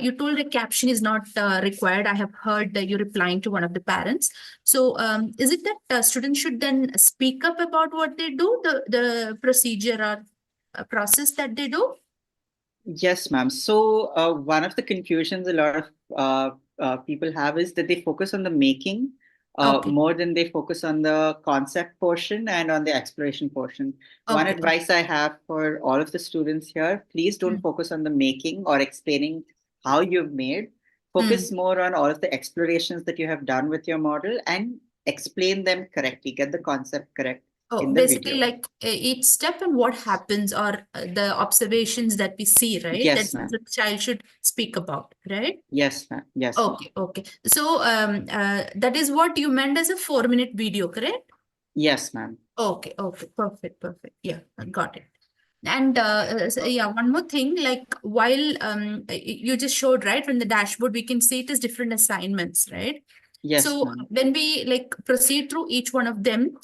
you told the caption is not required. I have heard that you replying to one of the parents. So is it that students should then speak up about what they do, the procedure or process that they do? Yes, ma'am. So one of the confusions a lot of people have is that they focus on the making Okay. more than they focus on the concept portion and on the exploration portion. One Okay. advice I have for all of the students here, please don't focus on the making or explaining how you've made. Focus more on all of the explorations that you have done with your model and explain them correctly. Get the concept correct in the Basically video. like each step and what happens or the observations that we see, right? Yes, That's ma'am. what the child should speak about, right? Yes, ma'am. Yes, ma'am. Okay. So that is what you meant as a 4-minute video, correct? Yes, ma'am. Okay. Perfect. Yeah, I got it. And one more thing, like while you just showed, right, from the dashboard, we can see it as different assignments, right? Yes, So ma'am. when we like proceed through each one of them,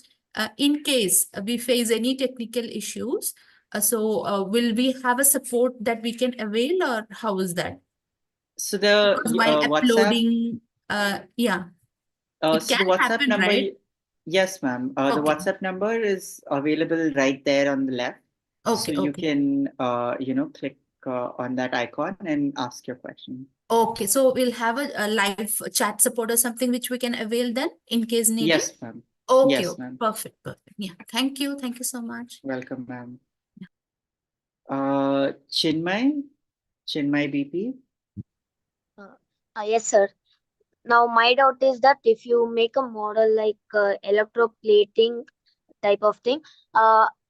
in case we face any technical issues, will we have a support that we can avail, or how is that? So the Because while WhatsApp, uploading, yeah, it so can the WhatsApp happen, number, right? yes, ma'am. The Okay. WhatsApp number is available right there on the left. So you can, click on that icon and ask your question. Okay, so we'll have a live chat support or something which we can avail then in case needed? Yes, ma'am. Okay, Yes, ma'am. perfect. Yeah, thank you so much. Welcome, ma'am. Chinmay BP. Yes, sir. Now, my doubt is that if you make a model like electroplating type of thing,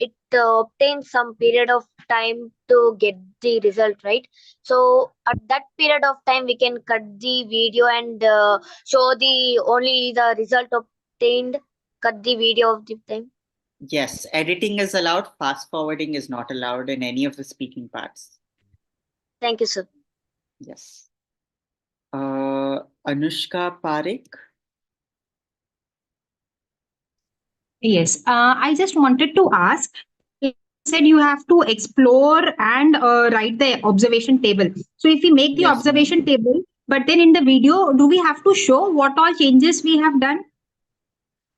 it obtains some period of time to get the result, right? So, at that period of time, we can cut the video and show the only the result obtained. Cut the video of the time. Yes, editing is allowed. Fast forwarding is not allowed in any of the speaking parts. Thank you, sir. Yes. Anushka Parekh. Yes, I just wanted to ask. You said you have to explore and write the observation table. So if we make the Yes, observation table, but then in the video, do we have to show what all changes we have done?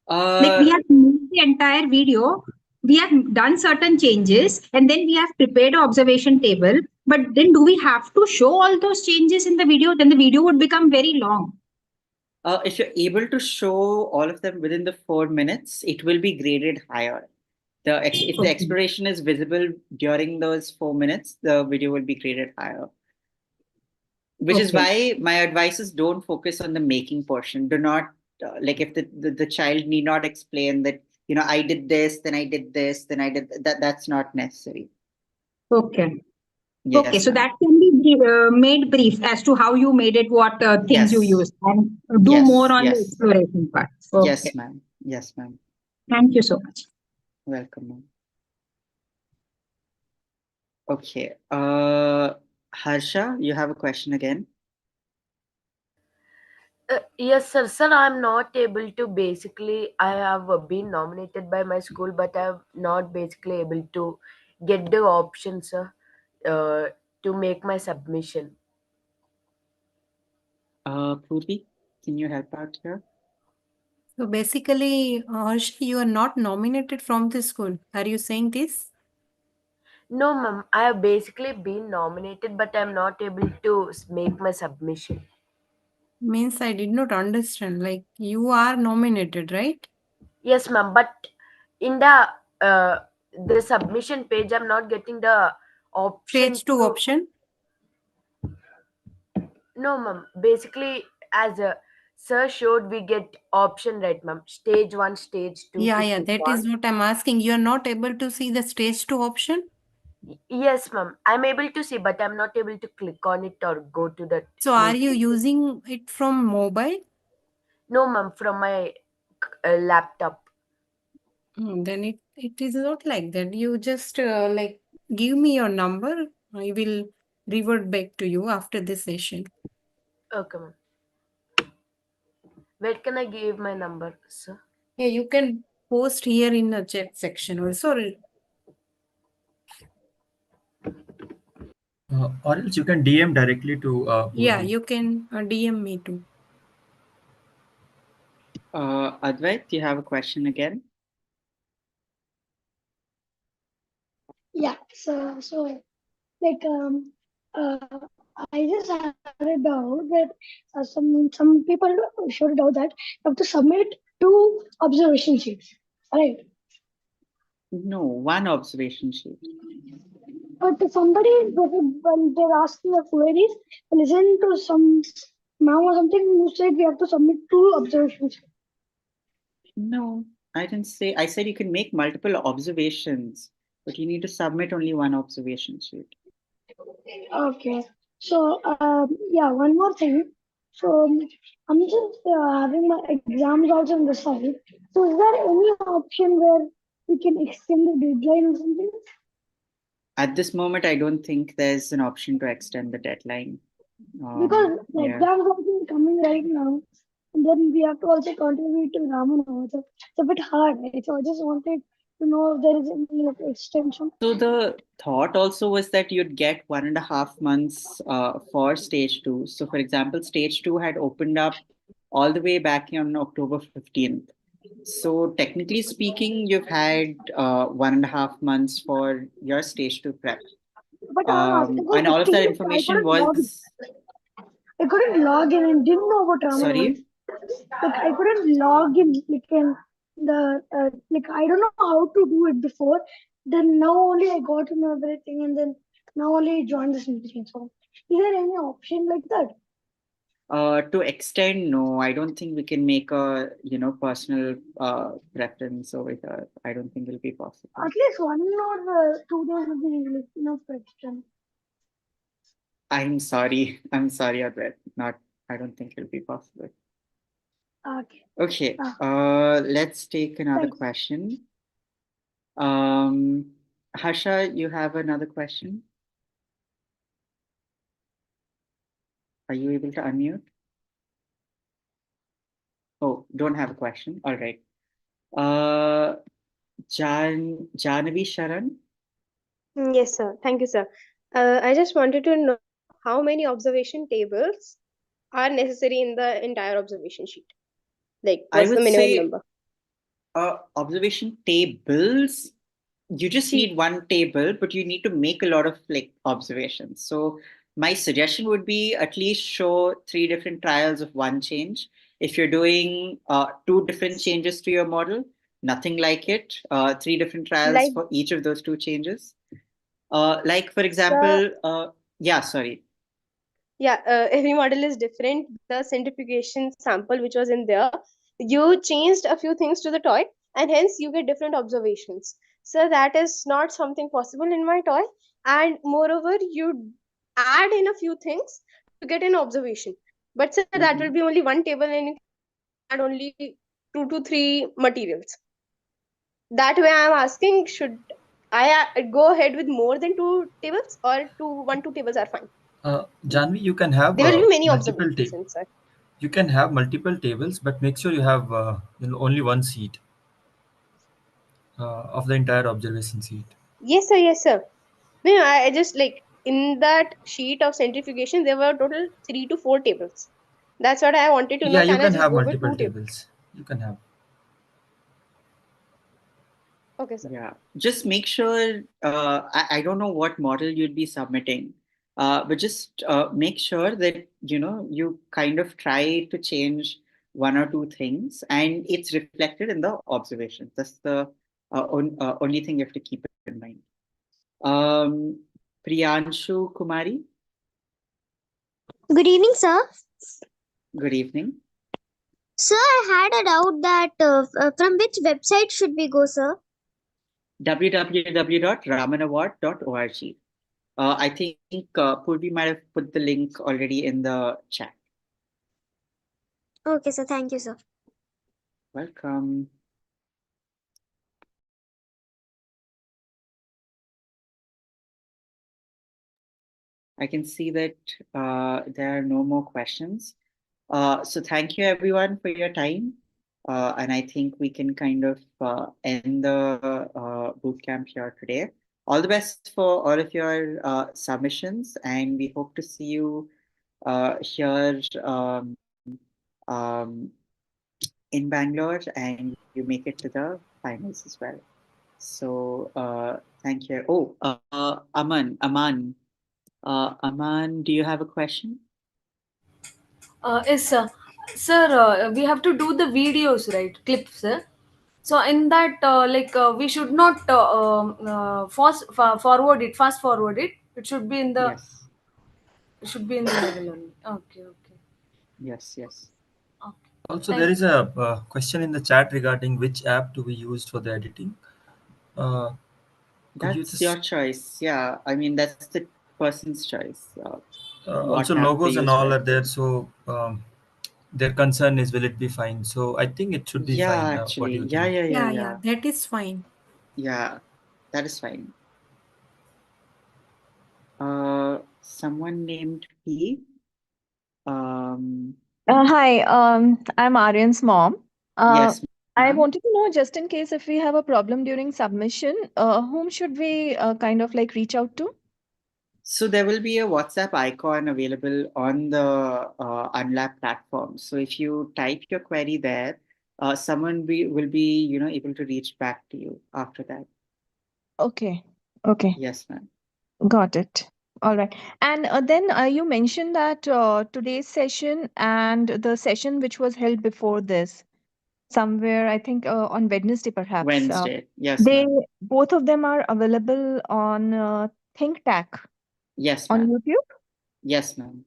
Like we have made the entire video, we have done certain changes, and then we have prepared an observation table. But then do we have to show all those changes in the video? Then the video would become very long. If you're able to show all of them within the 4 minutes, it will be graded higher. If the exploration is visible during those 4 minutes, the video will be graded higher. Which is why my advice is don't focus on the making portion. Do not, like if the child need not explain that, I did this, then I did this, then I did that. That's not necessary. Okay. Yes, okay, so ma'am. that can be made brief as to how you made it, what things you Yes. used, and do Yes, more on the yes. exploration part. Okay. Yes, ma'am. Yes, ma'am. Thank you so much. Welcome, ma'am. Okay. Harsha, you have a question again? Yes, sir. Sir, I'm not able to basically, I have been nominated by my school, but I'm not basically able to get the option, sir, to make my submission. Purvi, can you help out here? So basically, Harsh, you are not nominated from the school. Are you saying this? No, ma'am. I have basically been nominated, but I'm not able to make my submission. Means I did not understand. Like you are nominated, right? Yes, ma'am. But in the submission page, I'm not getting the option Stage 2 to. option. No, ma'am. Basically, as a sir showed, we get option, right, ma'am? Stage 1, stage 2 Yeah, to yeah. click That on. is what I'm asking. You are not able to see the stage 2 option. Yes, ma'am. I'm able to see, but I'm not able to click on it or go to that. So are you using it from mobile? No, ma'am. From my laptop. Then it is not like that. You just like give me your number. I will revert back to you after this session. Okay, ma'am. Where can I give my number, sir? Yeah, you can post here in the chat section also. Or else you can DM directly to Yeah, Purvi. you can DM me too. Advait, do you have a question again? Yeah. So like I just had a doubt that some people showed a doubt that you have to submit 2 observation sheets, right? No, 1 observation sheet. But somebody, when they're asking the queries, listen to some ma'am or something who said we have to submit 2 observation sheets. No, I didn't say. I said you can make multiple observations, but you need to submit only 1 observation sheet. Okay. So yeah, one more thing. So I'm just having my exams also on the side. So is there any option where we can extend the deadline or something? At this moment, I don't think there's an option to extend the deadline. Because the Yeah. exams also coming right now, and then we have to also contribute to Raman. So it's a bit hard, right? So I just wanted to know if there is any like, extension. So the thought also was that you'd get 1.5 months for stage 2. So for example, stage 2 had opened up all the way back on October 15th. So technically speaking, you've had 1.5 months for your stage 2 prep. But And all of that information was. I couldn't log in and didn't know about Raman. Sorry? Like I couldn't log in like in the like I don't know how to do it before. Then now only I got to know everything, and then now only I joined this meeting. So is there any option like that? To extend, no, I don't think we can make a personal preference over here. I don't think it'll be possible. At least 1 or 2 days will be like enough to extend. I'm sorry, Advait. I don't think it'll be possible. Okay. Okay. Let's take another question. Harsha, you have another question? Are you able to unmute? Oh, don't have a question. All right. Jahnavi Sharan? Yes, sir. Thank you, sir. I just wanted to know how many observation tables are necessary in the entire observation sheet. Like, I what's the would minimum say number? observation tables, you just need 1 table, but you need to make a lot of observations. So my suggestion would be at least show 3 different trials of 1 change. If you're doing 2 different changes to your model, nothing like it. 3 different trials for each of those 2 changes. Like for example, yeah, sorry. Yeah, every model is different. The centrifugation sample which was in there, you changed a few things to the toy, and hence you get different observations. So that is not something possible in my toy. And moreover, you add in a few things to get an observation. But sir, that will be only 1 table, and you add only 2 to 3 materials. That way, I am asking, should I go ahead with more than 2 tables, or 2 tables are fine? Janvi, you can have There will be many multiple observations, sir. You can have multiple tables, but make sure you have only 1 seat of the entire observation seat. Yes, sir. Yes, sir. No, I just like in that sheet of centrifugation, there were total 3 to 4 tables. That's what I wanted to Yeah, know. you Can I can just have go with multiple 2 tables? tables. You can have. Okay, sir. Yeah, just make sure, I don't know what model you'd be submitting, but just make sure that, you kind of try to change one or two things and it's reflected in the observations. That's the only thing you have to keep in mind. Um, Priyanshu Kumari, Good evening, sir. good evening. Sir, I had a doubt that from which website should we go, sir? www.ramanaward.org. I think Purvi might have put the link already in the chat. Okay, sir. Thank you, sir. Welcome. I can see that there are no more questions. So thank you everyone for your time. And I think we can kind of end the bootcamp here today. All the best for all of your submissions, and we hope to see you here um, in Bangalore, and you make it to the finals as well. So thank you. Oh, Aman, do you have a question? Yes, sir. Sir, we have to do the videos, right? Clips, sir. So in that, we should not fast forward it. It should be in the. Yes. It should be in the middle only. Okay, okay, Yes, yes. okay. Also, Thank there you. is a question in the chat regarding which app do we use for the editing. Could you That's your just choice. Yeah, I mean, that's the person's choice. also What app they logos and use for all are there, editing. so their concern is will it be fine? So I think it should be Yeah, fine. What do actually. you Yeah, think? yeah, yeah, Yeah, yeah. that is fine. Yeah, that is fine. Someone named P. Um, Hi, I'm Aryan's mom. yes, I ma'am. wanted to know, just in case if we have a problem during submission, whom should we kind of like reach out to? So there will be a WhatsApp icon available on the Unlab platform. So if you type your query there, someone will be, able to reach back to you after that. Okay, okay, Yes, ma'am. got it. All right. And then you mentioned that today's session and the session which was held before this, somewhere, I think on Wednesday perhaps, Wednesday. Yes, they ma'am. both of them are available on ThinkTac Yes, on ma'am. YouTube. Yes, ma'am.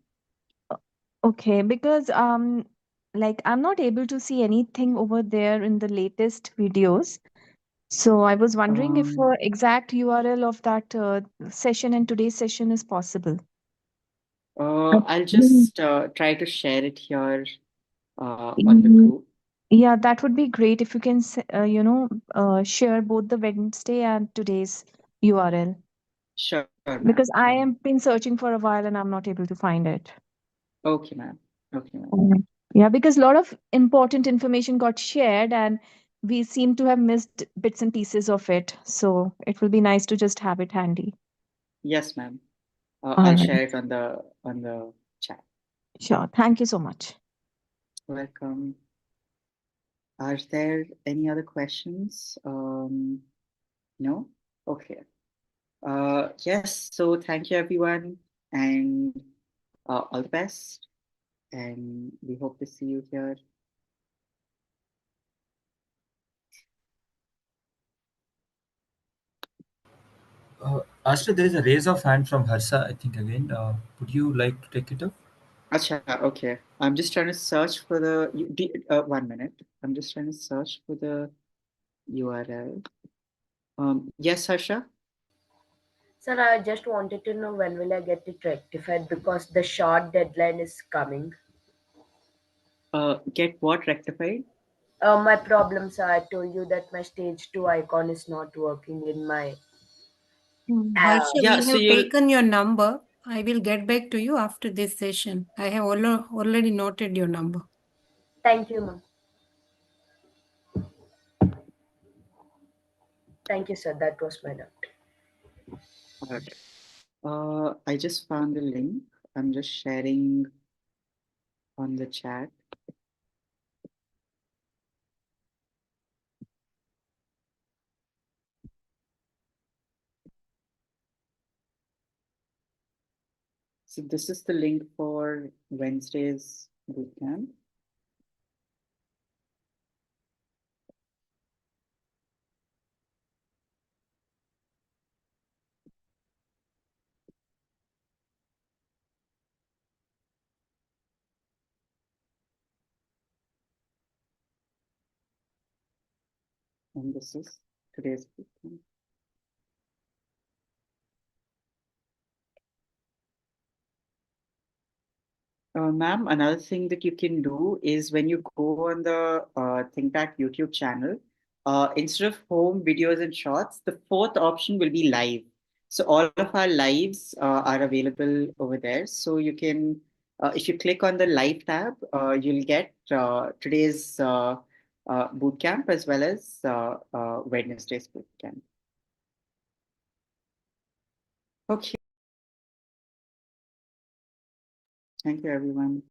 Okay, because like I'm not able to see anything over there in the latest videos. So I was wondering if exact URL of that session and today's session is possible. I'll just try to share it here on the Mm, group. yeah, that would be great if you can, share both the Wednesday and today's URL. Sure, ma'am. Because I am been searching for a while and I'm not able to find it. Okay, ma'am. Okay, ma'am. Yeah, because a lot of important information got shared and we seem to have missed bits and pieces of it. So it will be nice to just have it handy. Yes, ma'am. All I'll right. share it on the chat. Sure. Thank you so much. Welcome. Are there any other questions? No? Okay. Yes, so thank you everyone and all the best. And we hope to see you here. Astra, there is a raise of hand from Harsa, I think again. Would you like to take it up? Acha, okay. I'm just trying to search for the 1 minute. I'm just trying to search for the URL. Yes, Harsha? Sir, I just wanted to know when will I get it rectified because the short deadline is coming. Get what rectified? My problem, sir, I told you that my stage 2 icon is not working in my Harsha, Yeah, we so have you'll taken your number. I will get back to you after this session. I have already noted your number. Thank you, ma'am. Thank you, sir. That was my doubt. okay. I just found the link. I'm just sharing on the chat. So this is the link for Wednesday's bootcamp. And this is today's bootcamp. Ma'am, another thing that you can do is when you go on the ThinkTac YouTube channel, instead of home videos and shorts, the fourth option will be live. So all of our lives are available over there. So you can, if you click on the live tab, you'll get today's bootcamp as well as Wednesday's bootcamp. Okay. Thank you, everyone.